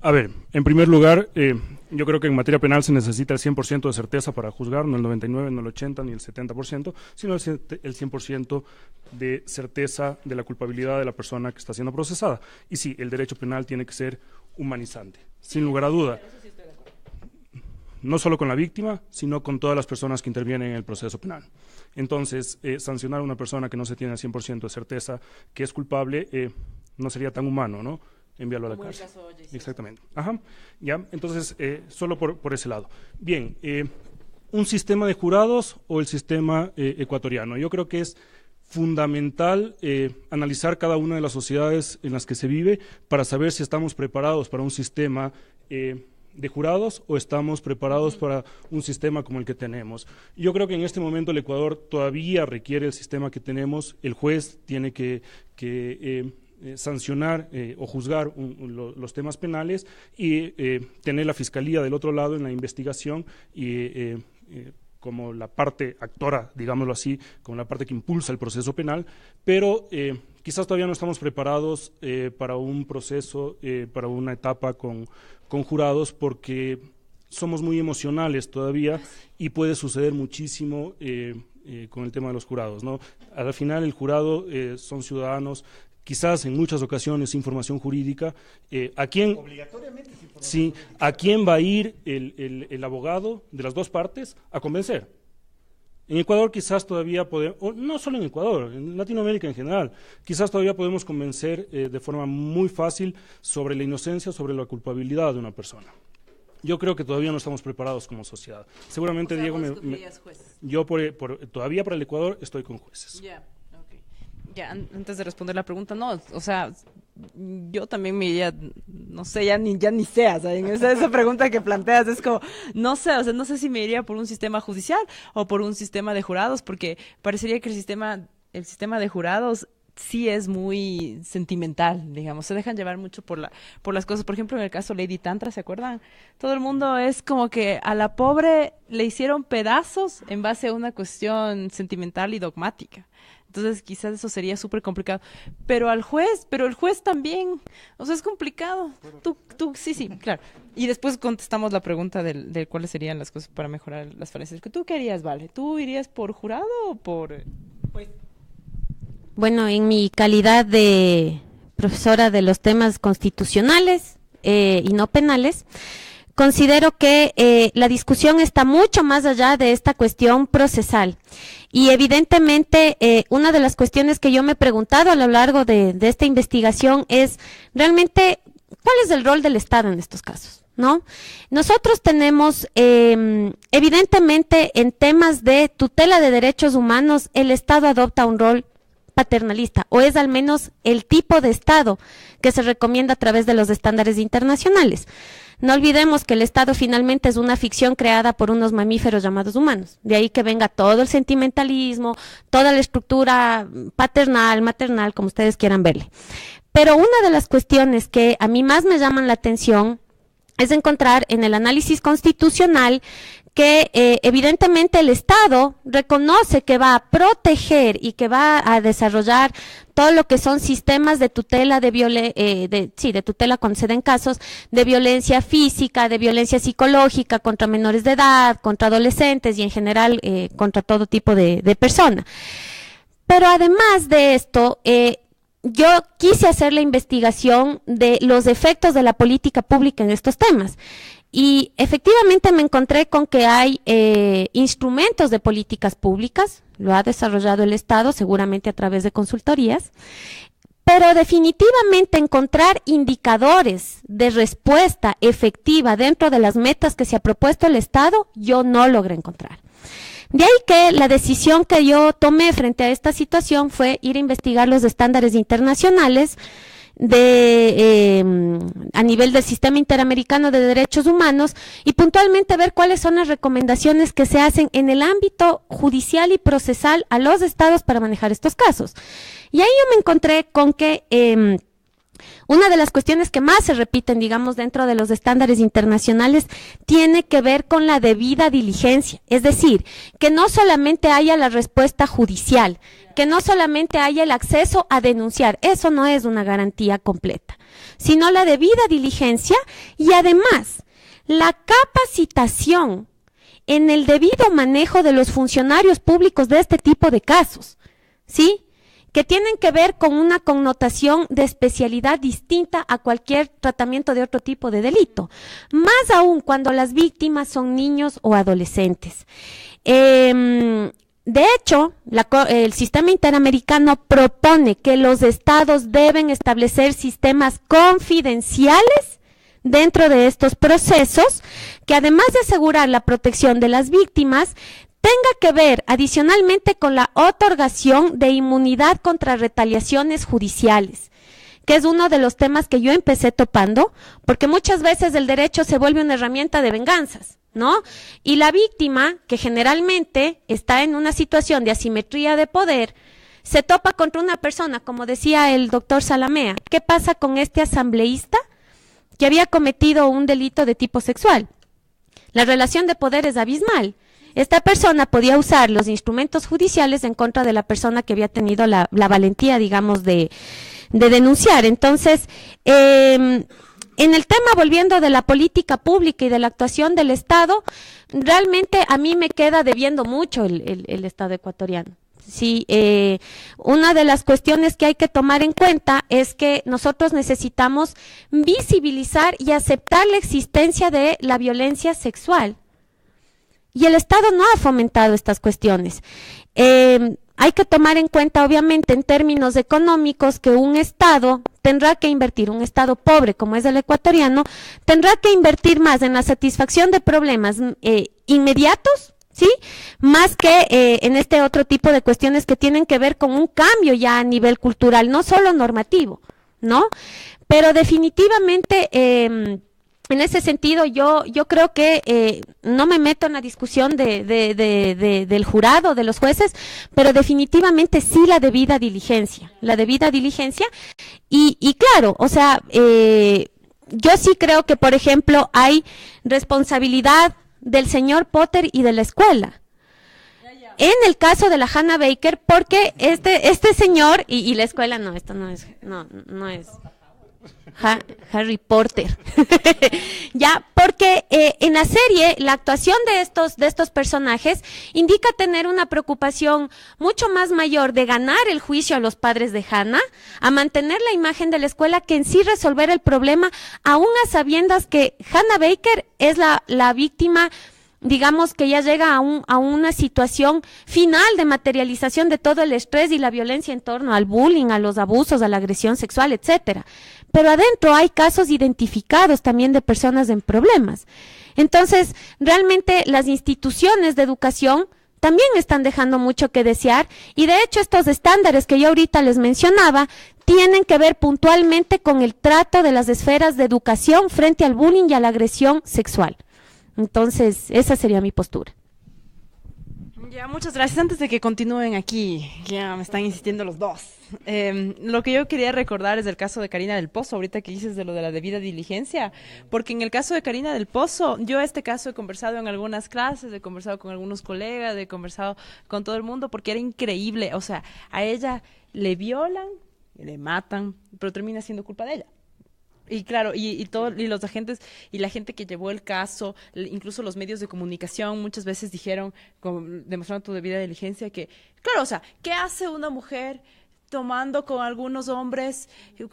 A ver, en primer lugar, yo creo que en materia penal se necesita el 100% de certeza para juzgar, no el 99%, no el 80%, ni el 70%, sino el 100% de certeza de la culpabilidad de la persona que está siendo procesada. Y sí, el derecho penal tiene que ser humanizante, sin lugar a duda. No solo con la víctima, sino con todas las personas que intervienen en el proceso penal. Entonces, sancionar a una persona que no se tiene al 100% de certeza que es culpable no sería tan humano, ¿no? Enviarlo a la cárcel. Exactamente. Ajá. Ya, entonces, solo por ese lado. Bien, ¿un sistema de jurados o el sistema ecuatoriano? Yo creo que es fundamental analizar cada una de las sociedades en las que se vive para saber si estamos preparados para un sistema de jurados o estamos preparados para un sistema como el que tenemos. Yo creo que en este momento el Ecuador todavía requiere el sistema que tenemos. El juez tiene que sancionar o juzgar los temas penales y tener la fiscalía del otro lado en la investigación y como la parte actora, digámoslo así, como la parte que impulsa el proceso penal, pero quizás todavía no estamos preparados para un proceso, para una etapa con jurados, porque somos muy emocionales todavía y puede suceder muchísimo con el tema de los jurados, ¿no? Al final el jurado son ciudadanos, quizás en muchas ocasiones sin formación jurídica. Obligatoriamente sin formación sí, jurídica. ¿A quién va a ir el abogado de las dos partes a convencer? En Ecuador quizás todavía podemos, no solo en Ecuador, en Latinoamérica en general, quizás todavía podemos convencer de forma muy fácil sobre la inocencia, sobre la culpabilidad de una persona. Yo creo que todavía no estamos preparados como sociedad. Seguramente, Diego, yo todavía para el Ecuador estoy con jueces. Yeah. Ya, antes de responder la pregunta, no, o sea, yo también me iría, no sé, ya ni sé, o sea, en esa pregunta que planteas es como, no sé, o sea, no sé si me iría por un sistema judicial o por un sistema de jurados, porque parecería que el sistema de jurados sí es muy sentimental, digamos, se dejan llevar mucho por las cosas. Por ejemplo, en el caso Lady Tantra, ¿se acuerdan? Todo el mundo es como que a la pobre le hicieron pedazos en base a una cuestión sentimental y dogmática. Entonces quizás eso sería súper complicado. Pero el juez también, o sea, es complicado. Tú, sí, claro. Y después contestamos la pregunta de cuáles serían las cosas para mejorar las falencias. ¿Tú qué harías, Vale? ¿Tú irías por jurado o por juez? Bueno, en mi calidad de profesora de los temas constitucionales y no penales, considero que la discusión está mucho más allá de esta cuestión procesal. Y evidentemente, una de las cuestiones que yo me he preguntado a lo largo de esta investigación es realmente cuál es el rol del Estado en estos casos, ¿no? Nosotros tenemos, evidentemente, en temas de tutela de derechos humanos, el Estado adopta un rol paternalista, o es al menos el tipo de Estado que se recomienda a través de los estándares internacionales. No olvidemos que el Estado finalmente es una ficción creada por unos mamíferos llamados humanos. De ahí que venga todo el sentimentalismo, toda la estructura paternal, maternal, como ustedes quieran verle. Pero una de las cuestiones que a mí más me llaman la atención es encontrar en el análisis constitucional que evidentemente el Estado reconoce que va a proteger y que va a desarrollar todo lo que son sistemas de tutela de tutela cuando se den casos de violencia física, de violencia psicológica contra menores de edad, contra adolescentes y en general contra todo tipo de persona. Pero además de esto, yo quise hacer la investigación de los efectos de la política pública en estos temas. Y efectivamente me encontré con que hay instrumentos de políticas públicas, lo ha desarrollado el Estado, seguramente a través de consultorías, pero definitivamente encontrar indicadores de respuesta efectiva dentro de las metas que se ha propuesto el Estado, yo no logré encontrar. De ahí que la decisión que yo tomé frente a esta situación fue ir a investigar los estándares internacionales a nivel del Sistema Interamericano de Derechos Humanos y puntualmente ver cuáles son las recomendaciones que se hacen en el ámbito judicial y procesal a los estados para manejar estos casos. Y ahí yo me encontré con que una de las cuestiones que más se repiten, digamos, dentro de los estándares internacionales tiene que ver con la debida diligencia. Es decir, que no solamente haya la respuesta judicial, que no solamente haya el acceso a denunciar, eso no es una garantía completa, sino la debida diligencia y además la capacitación en el debido manejo de los funcionarios públicos de este tipo de casos, ¿sí?, que tienen que ver con una connotación de especialidad distinta a cualquier tratamiento de otro tipo de delito, más aún cuando las víctimas son niños o adolescentes. De hecho, el sistema interamericano propone que los estados deben establecer sistemas confidenciales dentro de estos procesos, que además de asegurar la protección de las víctimas, tenga que ver adicionalmente con la otorgación de inmunidad contra retaliaciones judiciales, que es uno de los temas que yo empecé topando, porque muchas veces el derecho se vuelve una herramienta de venganzas, ¿no? Y la víctima, que generalmente está en una situación de asimetría de poder, se topa contra una persona, como decía el doctor Salamea. ¿Qué pasa con este asambleísta que había cometido un delito de tipo sexual? La relación de poder es abismal. Esta persona podía usar los instrumentos judiciales en contra de la persona que había tenido la valentía, digamos, de denunciar. Entonces, en el tema, volviendo de la política pública y de la actuación del Estado, realmente a mí me queda debiendo mucho el Estado ecuatoriano. Sí, una de las cuestiones que hay que tomar en cuenta es que nosotros necesitamos visibilizar y aceptar la existencia de la violencia sexual. Y el Estado no ha fomentado estas cuestiones. Hay que tomar en cuenta, obviamente, en términos económicos, que un Estado tendrá que invertir, un Estado pobre como es el ecuatoriano, tendrá que invertir más en la satisfacción de problemas inmediatos, ¿sí?, más que en este otro tipo de cuestiones que tienen que ver con un cambio ya a nivel cultural, no solo normativo, ¿no? Pero definitivamente, en ese sentido, yo creo que no me meto en la discusión del jurado, de los jueces, pero definitivamente sí la debida diligencia, y claro, o sea, yo sí creo que, por ejemplo, hay responsabilidad del señor Potter y de la escuela. En el caso de la Hannah Baker, porque este señor y la escuela, no, esto no es. Harry Potter. Ya, porque en la serie la actuación de estos personajes indica tener una preocupación mucho más mayor de ganar el juicio a los padres de Hannah, a mantener la imagen de la escuela, que en sí resolver el problema, aún a sabiendas que Hannah Baker es la víctima, digamos, que ya llega a una situación final de materialización de todo el estrés y la violencia en torno al bullying, a los abusos, a la agresión sexual, etcétera. Pero adentro hay casos identificados también de personas en problemas. Entonces, realmente las instituciones de educación también están dejando mucho que desear, y de hecho estos estándares que yo ahorita les mencionaba tienen que ver puntualmente con el trato de las esferas de educación frente al bullying y a la agresión sexual. Entonces, esa sería mi postura. Ya, muchas gracias. Antes de que continúen aquí, ya me están insistiendo los dos. Lo que yo quería recordar es el caso de Karina del Pozo, ahorita que dices de lo de la debida diligencia, porque en el caso de Karina del Pozo, yo este caso he conversado en algunas clases, he conversado con algunos colegas, he conversado con todo el mundo, porque era increíble. O sea, a ella le violan, le matan, pero termina siendo culpa de ella. Y claro, y los agentes y la gente que llevó el caso, incluso los medios de comunicación, muchas veces dijeron, demostrando tu debida diligencia, que, claro, o sea, ¿qué hace una mujer tomando con algunos hombres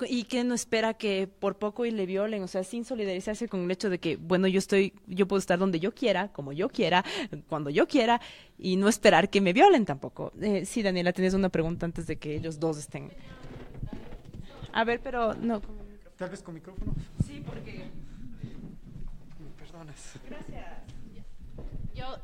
y que no espera que por poco y le violen? O sea, sin solidarizarse con el hecho de que, bueno, yo puedo estar donde yo quiera, como yo quiera, cuando yo quiera, y no esperar que me violen tampoco. Sí, Daniela, tienes una pregunta antes de que ellos dos estén. A ver, pero no. Tal vez con micrófono. Sí, porque... Me perdonas. Gracias.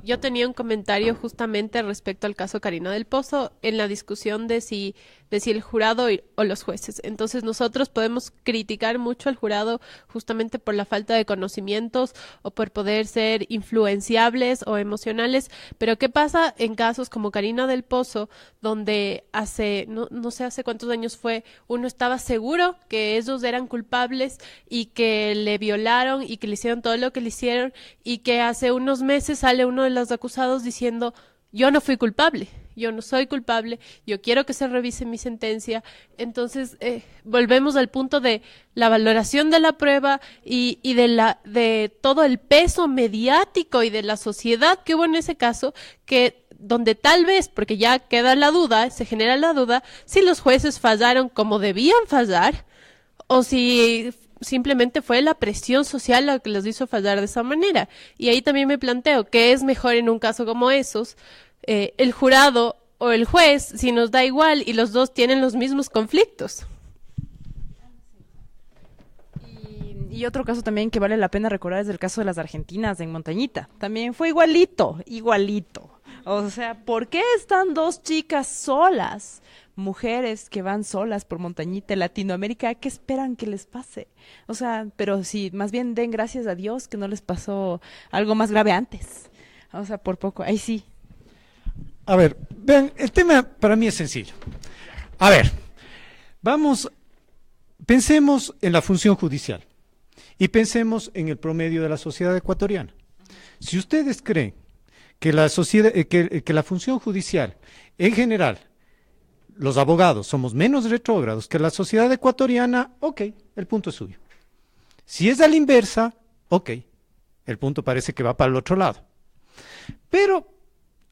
Yo tenía un comentario justamente respecto al caso Karina del Pozo en la discusión de si el jurado o los jueces. Entonces nosotros podemos criticar mucho al jurado justamente por la falta de conocimientos o por poder ser influenciables o emocionales, pero ¿qué pasa en casos como Karina del Pozo, donde no sé hace cuántos años fue, uno estaba seguro que ellos eran culpables y que le violaron y que le hicieron todo lo que le hicieron, y que hace unos meses sale uno de los acusados diciendo: yo no fui culpable, yo no soy culpable, yo quiero que se revise mi sentencia? Entonces, volvemos al punto de la valoración de la prueba y de todo el peso mediático y de la sociedad que hubo en ese caso, que donde tal vez, porque ya queda la duda, se genera la duda, si los jueces fallaron como debían fallar, o si simplemente fue la presión social la que los hizo fallar de esa manera. Y ahí también me planteo, ¿qué es mejor en un caso como esos? El jurado o el juez, si nos da igual y los dos tienen los mismos conflictos. Y otro caso también que vale la pena recordar es el caso de las argentinas en Montañita. También fue igualito. O sea, ¿por qué están dos chicas solas? Mujeres que van solas por Montañita en Latinoamérica, ¿qué esperan que les pase? O sea, pero sí, más bien den gracias a Dios que no les pasó algo más grave antes. O sea, por poco, ahí sí. A ver, vean, el tema para mí es sencillo. A ver, pensemos en la función judicial y pensemos en el promedio de la sociedad ecuatoriana. Si ustedes creen que la función judicial en general, los abogados somos menos retrógrados que la sociedad ecuatoriana, ok, el punto es suyo. Si es a la inversa, ok, el punto parece que va para el otro lado. Pero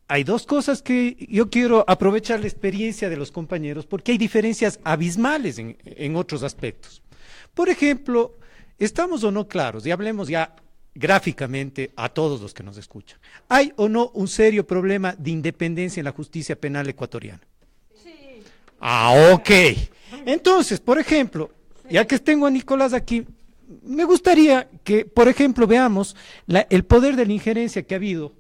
hay dos cosas que yo quiero aprovechar la experiencia de los compañeros, porque hay diferencias abismales en otros aspectos. Por ejemplo, ¿estamos o no claros? Y hablemos ya gráficamente a todos los que nos escuchan. ¿Hay o no un serio problema de independencia en la justicia penal ecuatoriana? Ok. Entonces, por ejemplo, ya que tengo a Nicolás aquí, me gustaría que, por ejemplo, veamos el poder de la injerencia que ha habido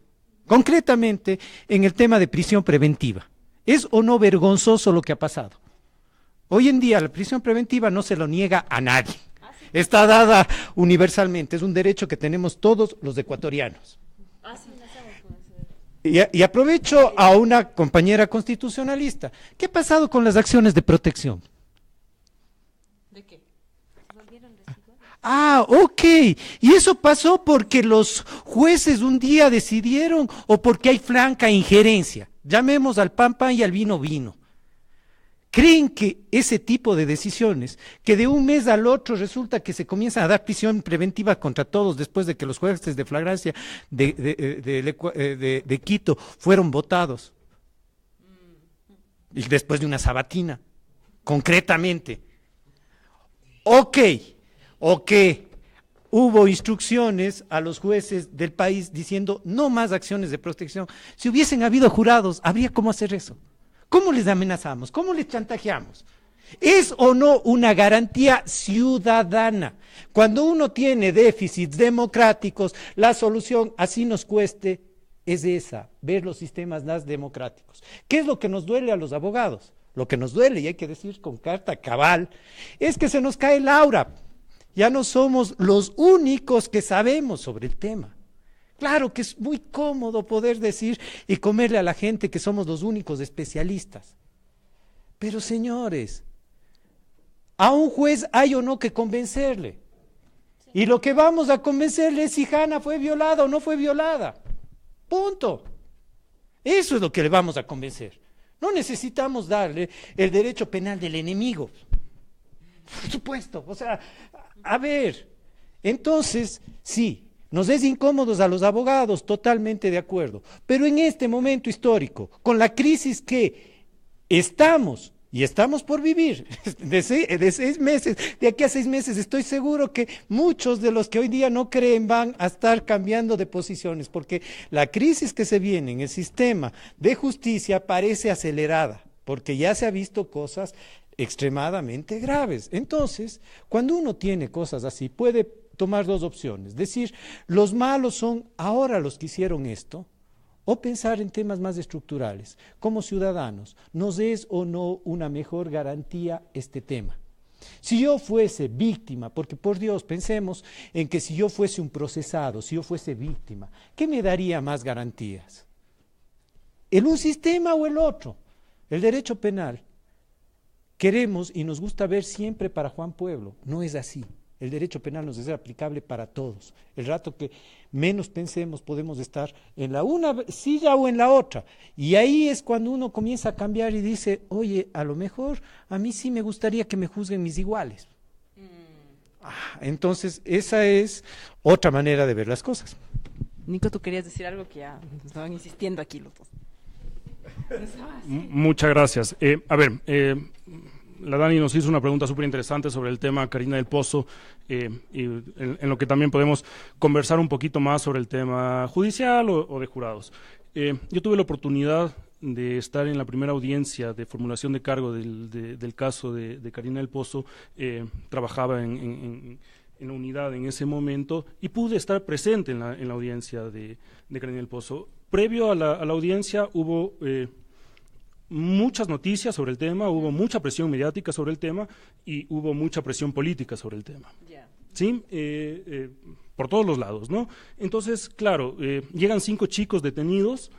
concretamente en el tema de prisión preventiva. ¿Es o no vergonzoso lo que ha pasado? Hoy en día la prisión preventiva no se lo niega a nadie. Está dada universalmente, es un derecho que tenemos todos los ecuatorianos. Y aprovecho a una compañera constitucionalista. ¿Qué ha pasado con las acciones de protección? ¿De qué? Ok. ¿Y eso pasó porque los jueces un día decidieron o porque hay franca injerencia? Llamemos al pan pan y al vino vino. creen que ese tipo de decisiones, que de un mes al otro resulta que se comienza a dar prisión preventiva contra todos después de que los jueces de flagrancia de Quito fueron votados, y después de una sabatina, concretamente, o que hubo instrucciones a los jueces del país diciendo no más acciones de protección. Si hubiesen habido jurados, habría cómo hacer eso. ¿Cómo les amenazamos? ¿Cómo les chantajeamos? ¿Es o no una garantía ciudadana? Cuando uno tiene déficits democráticos, la solución, así nos cueste, es esa, ver los sistemas más democráticos. ¿Qué es lo que nos duele a los abogados? Lo que nos duele, y hay que decir con carta cabal, es que se nos cae el aura. Ya no somos los únicos que sabemos sobre el tema. Claro que es muy cómodo poder decir y comerle a la gente que somos los únicos especialistas. Pero señores, a un juez hay o no que convencerle. Y lo que vamos a convencerle es si Hanna fue violada o no fue violada. Punto. Eso es lo que le vamos a convencer. No necesitamos darle el derecho penal del enemigo. Por supuesto. O sea, a ver, entonces, sí. Nos es incómodos a los abogados, totalmente de acuerdo. Pero en este momento histórico, con la crisis que estamos por vivir, de 6 meses, de aquí a 6 meses, estoy seguro que muchos de los que hoy día no creen van a estar cambiando de posiciones, porque la crisis que se viene en el sistema de justicia parece acelerada, porque ya se ha visto cosas extremadamente graves. Entonces, cuando uno tiene cosas así, puede tomar 2 opciones, decir, los malos son ahora los que hicieron esto, o pensar en temas más estructurales. Como ciudadanos, ¿nos es o no una mejor garantía este tema? Si yo fuese víctima, porque por Dios, pensemos en que si yo fuese un procesado, si yo fuese víctima, ¿qué me daría más garantías? ¿El un sistema o el otro? El derecho penal. Queremos y nos gusta ver siempre para Juan Pueblo, no es así. El derecho penal nos es aplicable para todos. El rato que menos pensemos podemos estar en la una silla o en la otra. Y ahí es cuando uno comienza a cambiar y dice, oye, a lo mejor a mí sí me gustaría que me juzguen mis iguales. Entonces, esa es otra manera de ver las cosas. Nico, tú querías decir algo que ya estaban insistiendo aquí los dos. Muchas gracias. La Dani nos hizo una pregunta súper interesante sobre el tema Karina del Pozo, y en lo que también podemos conversar un poquito más sobre el tema judicial o de jurados. Yo tuve la oportunidad de estar en la primera audiencia de formulación de cargo del caso de Karina del Pozo. Trabajaba en la unidad en ese momento y pude estar presente en la audiencia de Karina del Pozo. Previo a la audiencia hubo muchas noticias sobre el tema, hubo mucha presión mediática sobre el tema y hubo mucha presión política sobre el tema. Yeah. ¿Sí? Por todos los lados, ¿no? Entonces, claro, llegan 5 chicos detenidos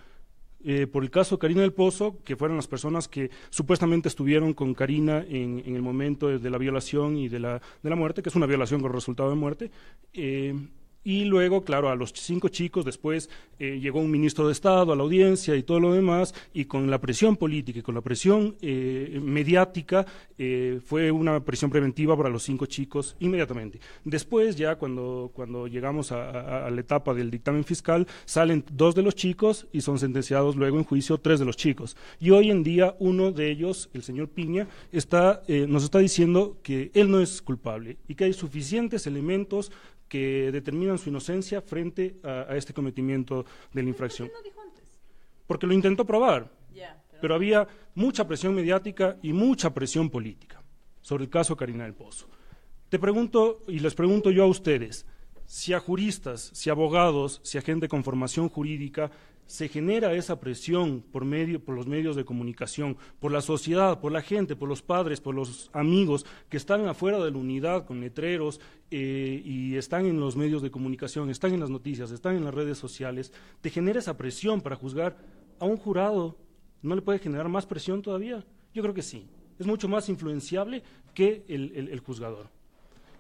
por el caso Karina del Pozo, que fueron las personas que supuestamente estuvieron con Karina en el momento de la violación y de la muerte, que es una violación con resultado de muerte. Y luego, claro, a los 5 chicos después llegó un ministro de Estado a la audiencia y todo lo demás, y con la presión política y con la presión mediática fue una presión preventiva para los 5 chicos inmediatamente. Después, ya cuando llegamos a la etapa del dictamen fiscal, salen 2 de los chicos y son sentenciados luego en juicio 3 de los chicos. Y hoy en día uno de ellos, el señor Piña, nos está diciendo que él no es culpable y que hay suficientes elementos que determinan su inocencia frente a este cometimiento de la infracción. ¿Por qué no dijo antes? Porque lo intentó probar, pero había mucha presión mediática y mucha presión política sobre el caso Karina del Pozo. Te pregunto, y les pregunto yo a ustedes, si a juristas, si a abogados, si a gente con formación jurídica se genera esa presión por los medios de comunicación, por la sociedad, por la gente, por los padres, por los amigos que están afuera de la unidad con letreros y están en los medios de comunicación, están en las noticias, están en las redes sociales, te genera esa presión para juzgar a un jurado. ¿No le puede generar más presión todavía? Yo creo que sí. Es mucho más influenciable que el juzgador.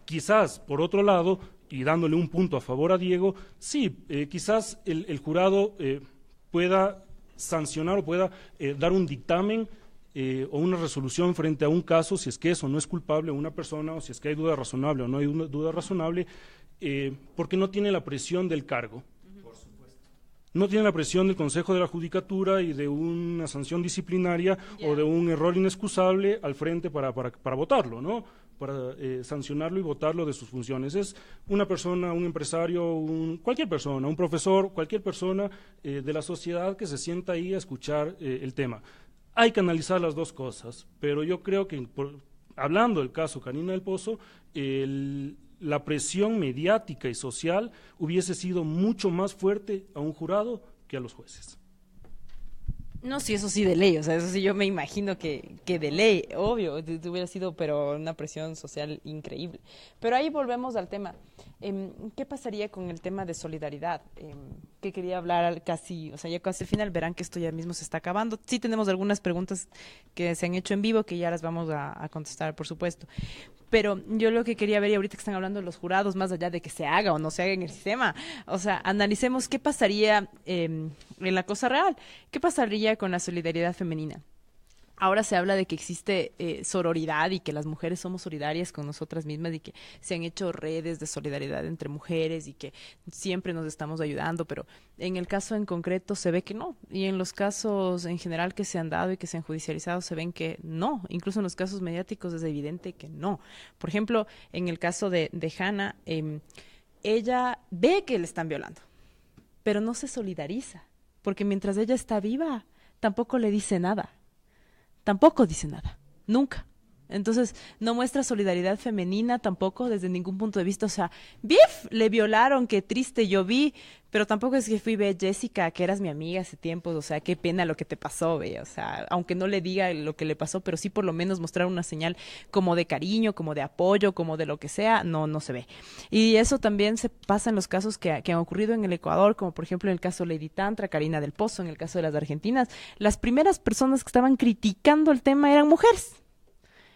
Quizás, por otro lado, y dándole un punto a favor a Diego, sí, quizás el jurado pueda sancionar o pueda dar un dictamen o una resolución frente a un caso, si es que eso no es culpable a una persona, o si es que hay duda razonable o no hay una duda razonable, porque no tiene la presión del cargo. No tiene la presión del Consejo de la Judicatura y de una sanción disciplinaria o de un error inexcusable al frente para votarlo, ¿no? Para sancionarlo y votarlo de sus funciones. Es una persona, un empresario, cualquier persona, un profesor, cualquier persona de la sociedad que se sienta ahí a escuchar el tema. Hay que analizar las dos cosas, pero yo creo que, hablando del caso Karina del Pozo, la presión mediática y social hubiese sido mucho más fuerte a un jurado que a los jueces. No, sí, eso sí de ley, o sea, eso sí yo me imagino que de ley, obvio, hubiera sido, pero una presión social increíble. Pero ahí volvemos al tema. ¿Qué pasaría con el tema de solidaridad? Que quería hablar casi, o sea, ya casi al final, verán que esto ya mismo se está acabando. Sí tenemos algunas preguntas que se han hecho en vivo que ya las vamos a contestar, por supuesto. Pero yo lo que quería ver, y ahorita que están hablando de los jurados, más allá de que se haga o no se haga en el sistema, o sea, analicemos qué pasaría en la cosa real, qué pasaría con la solidaridad femenina. Ahora se habla de que existe sororidad y que las mujeres somos solidarias con nosotras mismas y que se han hecho redes de solidaridad entre mujeres y que siempre nos estamos ayudando, pero en el caso en concreto se ve que no. Y en los casos en general que se han dado y que se han judicializado se ven que no. Incluso en los casos mediáticos es evidente que no. Por ejemplo, en el caso de Hannah, ella ve que le están violando, pero no se solidariza, porque mientras ella está viva, tampoco le dice nada. Tampoco dice nada, nunca. Entonces, no muestra solidaridad femenina tampoco desde ningún punto de vista. O sea, ¡bif! Le violaron, qué triste, yo vi, pero tampoco es que fui, ve, Jessica, que eras mi amiga hace tiempo, o sea, qué pena lo que te pasó, ve. O sea, aunque no le diga lo que le pasó, pero sí por lo menos mostrar una señal como de cariño, como de apoyo, como de lo que sea, no se ve. Y eso también se pasa en los casos que han ocurrido en el Ecuador, como por ejemplo en el caso Lady Tantra, Karina del Pozo, en el caso de las argentinas. Las primeras personas que estaban criticando el tema eran mujeres.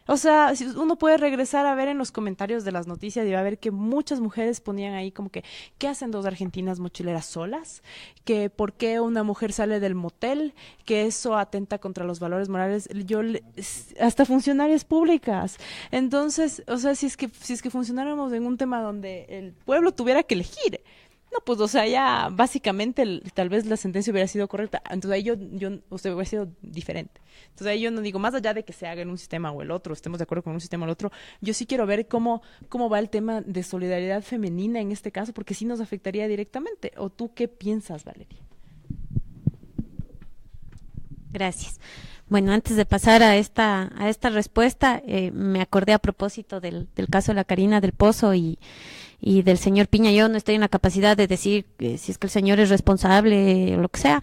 O sea, si uno puede regresar a ver en los comentarios de las noticias y va a ver que muchas mujeres ponían ahí como que, ¿qué hacen dos argentinas mochileras solas? Que ¿por qué una mujer sale del motel? Que eso atenta contra los valores morales. Hasta funcionarias públicas. Entonces, o sea, si es que funcionáramos en un tema donde el pueblo tuviera que elegir, no, pues, o sea, ya básicamente tal vez la sentencia hubiera sido correcta. Entonces ahí usted hubiera sido diferente. Entonces ahí yo no digo, más allá de que se haga en un sistema o el otro, estemos de acuerdo con un sistema o el otro, yo sí quiero ver cómo va el tema de solidaridad femenina en este caso, porque sí nos afectaría directamente. ¿O tú qué piensas, Valeria? Gracias. Bueno, antes de pasar a esta respuesta, me acordé a propósito del caso de la Karina del Pozo y del señor Piña. Yo no estoy en la capacidad de decir si es que el señor es responsable o lo que sea,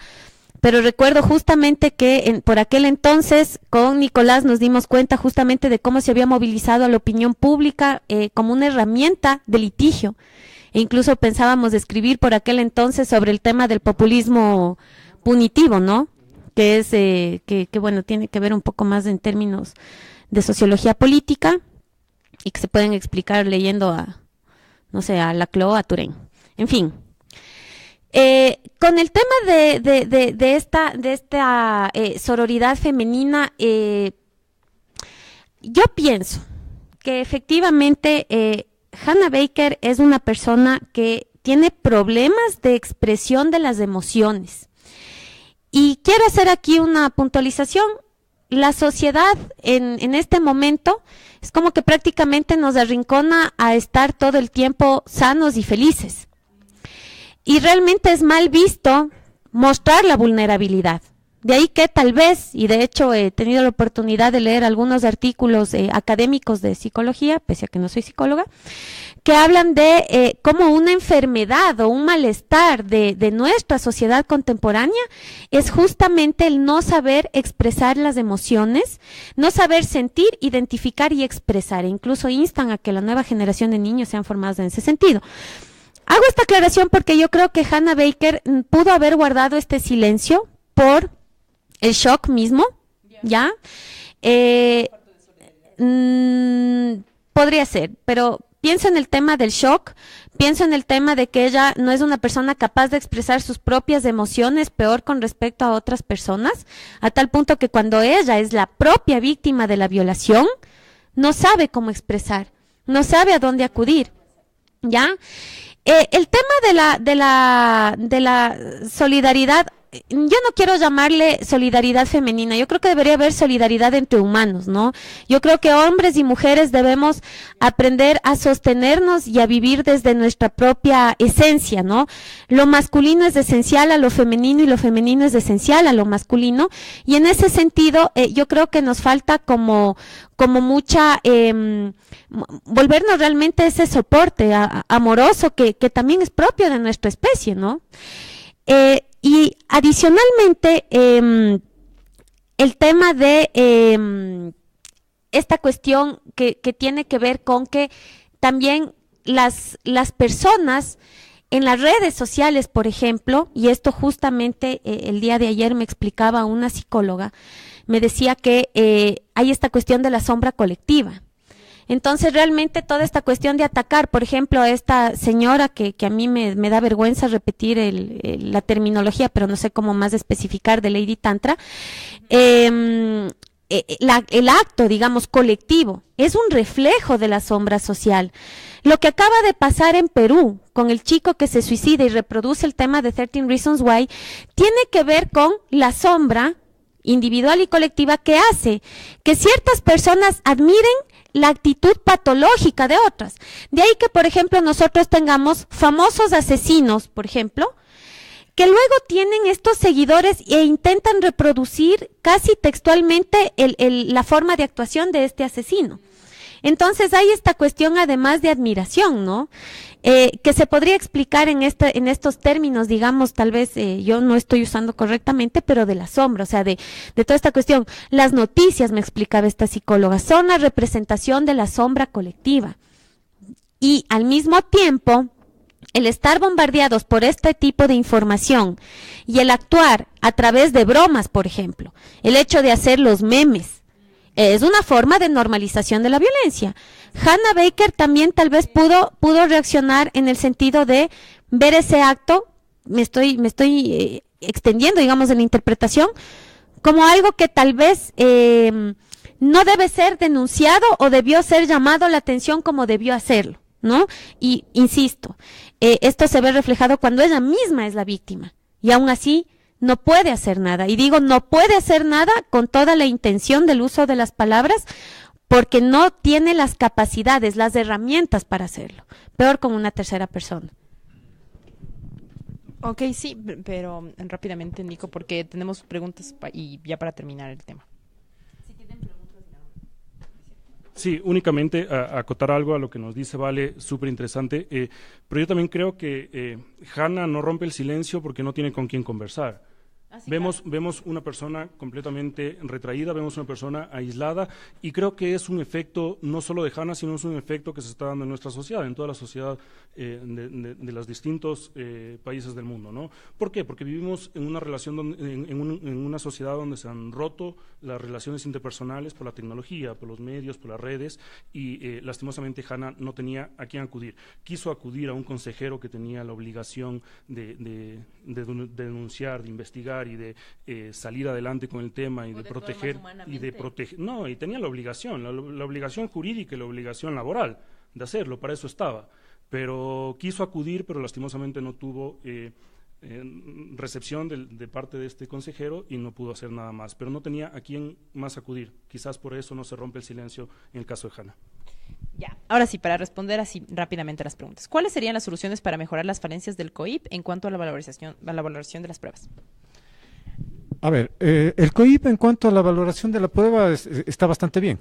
pero recuerdo justamente que por aquel entonces con Nicolás nos dimos cuenta justamente de cómo se había movilizado a la opinión pública como una herramienta de litigio. E incluso pensábamos escribir por aquel entonces sobre el tema del populismo punitivo, ¿no? Que es, que bueno, tiene que ver un poco más en términos de sociología política y que se pueden explicar leyendo a Laclau, a Turén. En fin. Con el tema de esta sororidad femenina, yo pienso que efectivamente Hannah Baker es una persona que tiene problemas de expresión de las emociones. Y quiero hacer aquí una puntualización. La sociedad en este momento es como que prácticamente nos arrincona a estar todo el tiempo sanos y felices. Y realmente es mal visto mostrar la vulnerabilidad. De ahí que tal vez, y de hecho he tenido la oportunidad de leer algunos artículos académicos de psicología, pese a que no soy psicóloga, que hablan de cómo una enfermedad o un malestar de nuestra sociedad contemporánea es justamente el no saber expresar las emociones, no saber sentir, identificar y expresar. E incluso instan a que la nueva generación de niños sean formados en ese sentido. Hago esta aclaración porque yo creo que Hannah Baker pudo haber guardado este silencio por el shock mismo, ¿ya? Podría ser, pero pienso en el tema del shock, pienso en el tema de que ella no es una persona capaz de expresar sus propias emociones, peor con respecto a otras personas, a tal punto que cuando ella es la propia víctima de la violación, no sabe cómo expresar, no sabe a dónde acudir, ¿ya? El tema de la solidaridad, yo no quiero llamarle solidaridad femenina, yo creo que debería haber solidaridad entre humanos, ¿no? Yo creo que hombres y mujeres debemos aprender a sostenernos y a vivir desde nuestra propia esencia, ¿no? Lo masculino es esencial a lo femenino y lo femenino es esencial a lo masculino, y en ese sentido yo creo que nos falta como mucha, volvernos realmente ese soporte amoroso que también es propio de nuestra especie, ¿no? Y adicionalmente, el tema de esta cuestión que tiene que ver con que también las personas en las redes sociales, por ejemplo, y esto justamente el día de ayer me explicaba una psicóloga, me decía que hay esta cuestión de la sombra colectiva. Entonces, realmente toda esta cuestión de atacar, por ejemplo, a esta señora que a mí me da vergüenza repetir la terminología, pero no sé cómo más especificar, de Lady Tantra, el acto, digamos, colectivo, es un reflejo de la sombra social. Lo que acaba de pasar en Perú con el chico que se suicida y reproduce el tema de 13 Reasons Why, tiene que ver con la sombra individual y colectiva que hace que ciertas personas admiren la actitud patológica de otras. De ahí que, por ejemplo, nosotros tengamos famosos asesinos, por ejemplo, que luego tienen estos seguidores e intentan reproducir casi textualmente la forma de actuación de este asesino. Entonces hay esta cuestión además de admiración, ¿no? Que se podría explicar en estos términos, digamos, tal vez yo no estoy usando correctamente, pero de la sombra, o sea, de toda esta cuestión. Las noticias, me explicaba esta psicóloga, son la representación de la sombra colectiva. Y al mismo tiempo, el estar bombardeados por este tipo de información y el actuar a través de bromas, por ejemplo, el hecho de hacer los memes, es una forma de normalización de la violencia. Hannah Baker también tal vez pudo reaccionar en el sentido de ver ese acto, me estoy extendiendo, digamos, en la interpretación, como algo que tal vez no debe ser denunciado o debió ser llamado la atención como debió hacerlo, ¿no? Y insisto, esto se ve reflejado cuando ella misma es la víctima, y aún así no puede hacer nada. Y digo, no puede hacer nada con toda la intención del uso de las palabras, porque no tiene las capacidades, las herramientas para hacerlo. Peor con una tercera persona. Ok, sí, pero rápidamente, Nico, porque tenemos preguntas y ya para terminar el tema. Sí, únicamente acotar algo a lo que nos dice Vale, súper interesante, pero yo también creo que Hannah no rompe el silencio porque no tiene con quién conversar. Vemos una persona completamente retraída, vemos una persona aislada, y creo que es un efecto no solo de Hannah, sino es un efecto que se está dando en nuestra sociedad, en toda la sociedad de los distintos países del mundo, ¿no? ¿Por qué? Porque vivimos en una relación en una sociedad donde se han roto las relaciones interpersonales por la tecnología, por los medios, por las redes, y lastimosamente Hannah no tenía a quién acudir. Quiso acudir a un consejero que tenía la obligación de denunciar, de investigar y de salir adelante con el tema y de proteger no, y tenía la obligación jurídica y la obligación laboral de hacerlo, para eso estaba, pero quiso acudir, pero lastimosamente no tuvo recepción de parte de este consejero y no pudo hacer nada más, pero no tenía a quién más acudir. Quizás por eso no se rompe el silencio en el caso de Hannah. Ya, ahora sí, para responder así rápidamente a las preguntas. ¿Cuáles serían las soluciones para mejorar las falencias del COIP en cuanto a la valoración de las pruebas? A ver, el COIP en cuanto a la valoración de la prueba está bastante bien.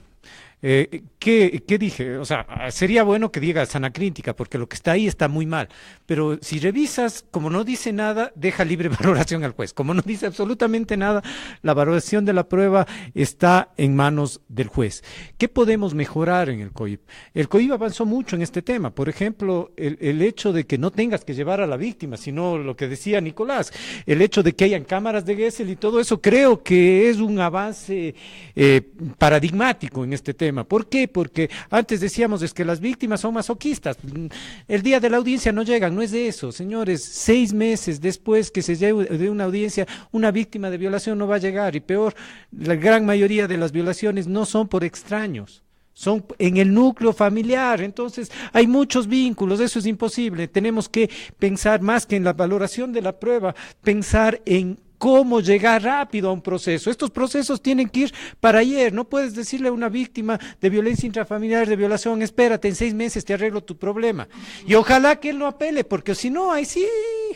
¿Qué dije? O sea, sería bueno que diga sana crítica, porque lo que está ahí está muy mal. Pero si revisas, como no dice nada, deja libre valoración al juez. Como no dice absolutamente nada, la valoración de la prueba está en manos del juez. ¿Qué podemos mejorar en el COIP? El COIP avanzó mucho en este tema. Por ejemplo, el hecho de que no tengas que llevar a la víctima, sino lo que decía Nicolás, el hecho de que hayan cámaras de Gesell y todo eso, creo que es un avance paradigmático en este tema. tema. ¿Por qué? Porque antes decíamos es que las víctimas son masoquistas. El día de la audiencia no llegan, no es de eso. Señores, 6 meses después que se lleve de una audiencia, una víctima de violación no va a llegar. Y peor, la gran mayoría de las violaciones no son por extraños. Son en el núcleo familiar, entonces hay muchos vínculos, eso es imposible. Tenemos que pensar más que en la valoración de la prueba, pensar en cómo llegar rápido a un proceso. Estos procesos tienen que ir para ayer. No puedes decirle a una víctima de violencia intrafamiliar, de violación, espérate, en 6 meses te arreglo tu problema. Y ojalá que él no apele, porque si no, ahí sí,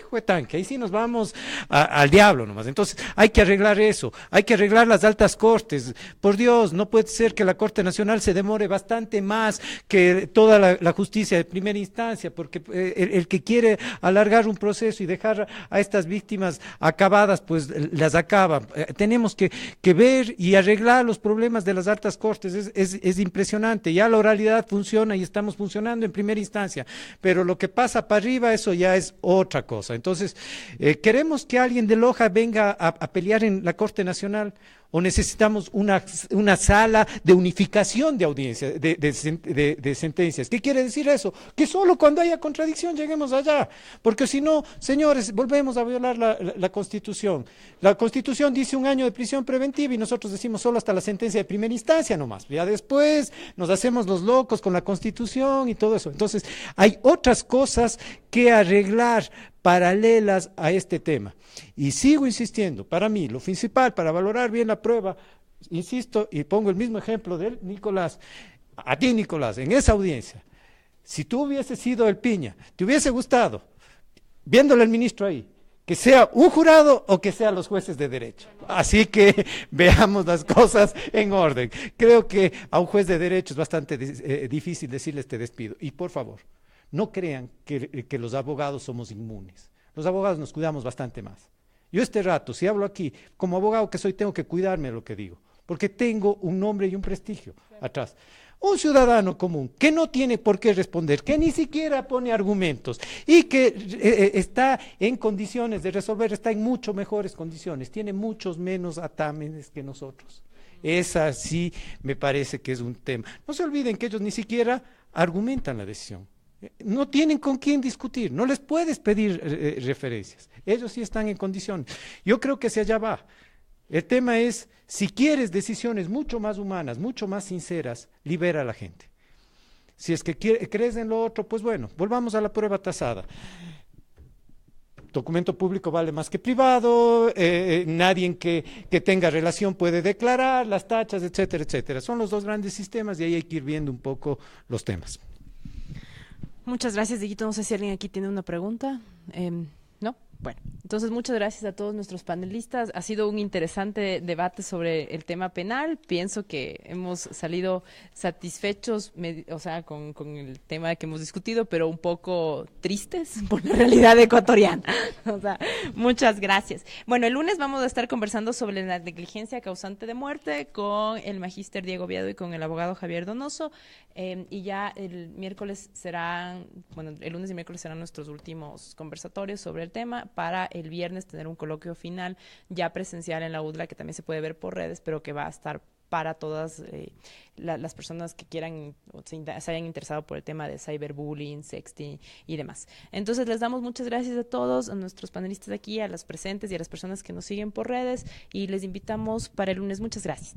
juetanque, ahí sí nos vamos al diablo nomás. Entonces, hay que arreglar eso, hay que arreglar las altas cortes. Por Dios, no puede ser que la Corte Nacional se demore bastante más que toda la justicia de primera instancia, porque el que quiere alargar un proceso y dejar a estas víctimas acabadas, pues las acaba. Tenemos que ver y arreglar los problemas de las altas cortes. Es impresionante. Ya la oralidad funciona y estamos funcionando en primera instancia, pero lo que pasa para arriba, eso ya es otra cosa. Entonces, ¿queremos que alguien de Loja venga a pelear en la Corte Nacional? ¿O necesitamos una sala de unificación de audiencia, de sentencias? ¿Qué quiere decir eso? Que solo cuando haya contradicción lleguemos allá, porque si no, señores, volvemos a violar la Constitución. La Constitución dice 1 año de prisión preventiva y nosotros decimos solo hasta la sentencia de primera instancia nomás. Ya después nos hacemos los locos con la Constitución y todo eso. Entonces, hay otras cosas que arreglar paralelas a este tema. Y sigo insistiendo, para mí, lo principal, para valorar bien la prueba, insisto, y pongo el mismo ejemplo de Nicolás, a ti, Nicolás, en esa audiencia, si tú hubieses sido el Piña, ¿te hubiese gustado, viéndole al ministro ahí, que sea un jurado o que sean los jueces de derecho? Así que veamos las cosas en orden. Creo que a un juez de derecho es bastante difícil decirle te despido. Y por favor, no crean que los abogados somos inmunes. Los abogados nos cuidamos bastante más. Yo este rato, si hablo aquí, como abogado que soy, tengo que cuidarme de lo que digo, porque tengo un nombre y un prestigio atrás. Un ciudadano común que no tiene por qué responder, que ni siquiera pone argumentos y que está en condiciones de resolver, está en mucho mejores condiciones, tiene muchos menos atámenes que nosotros. Esa sí me parece que es un tema. No se olviden que ellos ni siquiera argumentan la decisión. No tienen con quién discutir, no les puedes pedir referencias. Ellos sí están en condiciones. Yo creo que hacia allá va. El tema es, si quieres decisiones mucho más humanas, mucho más sinceras, libera a la gente. Si es que crees en lo otro, pues bueno, volvamos a la prueba tasada. Documento público vale más que privado, nadie que tenga relación puede declarar, las tachas, etcétera, etcétera. Son los dos grandes sistemas y ahí hay que ir viendo un poco los temas. Muchas gracias, Dieguito. No sé si alguien aquí tiene una pregunta. ¿No? Bueno, entonces muchas gracias a todos nuestros panelistas. Ha sido un interesante debate sobre el tema penal. Pienso que hemos salido satisfechos, o sea, con el tema que hemos discutido, pero un poco tristes por la realidad ecuatoriana. O sea, muchas gracias. Bueno, el lunes vamos a estar conversando sobre la negligencia causante de muerte con el magíster Diego Viedo y con el abogado Javier Donoso. Y ya el lunes y miércoles serán nuestros últimos conversatorios sobre el tema, para el viernes tener un coloquio final ya presencial en la UDLA, que también se puede ver por redes, pero que va a estar para todas las personas que quieran o se hayan interesado por el tema de cyberbullying, sexting y demás. Entonces les damos muchas gracias a todos, a nuestros panelistas aquí, a los presentes y a las personas que nos siguen por redes, y les invitamos para el lunes. Muchas gracias.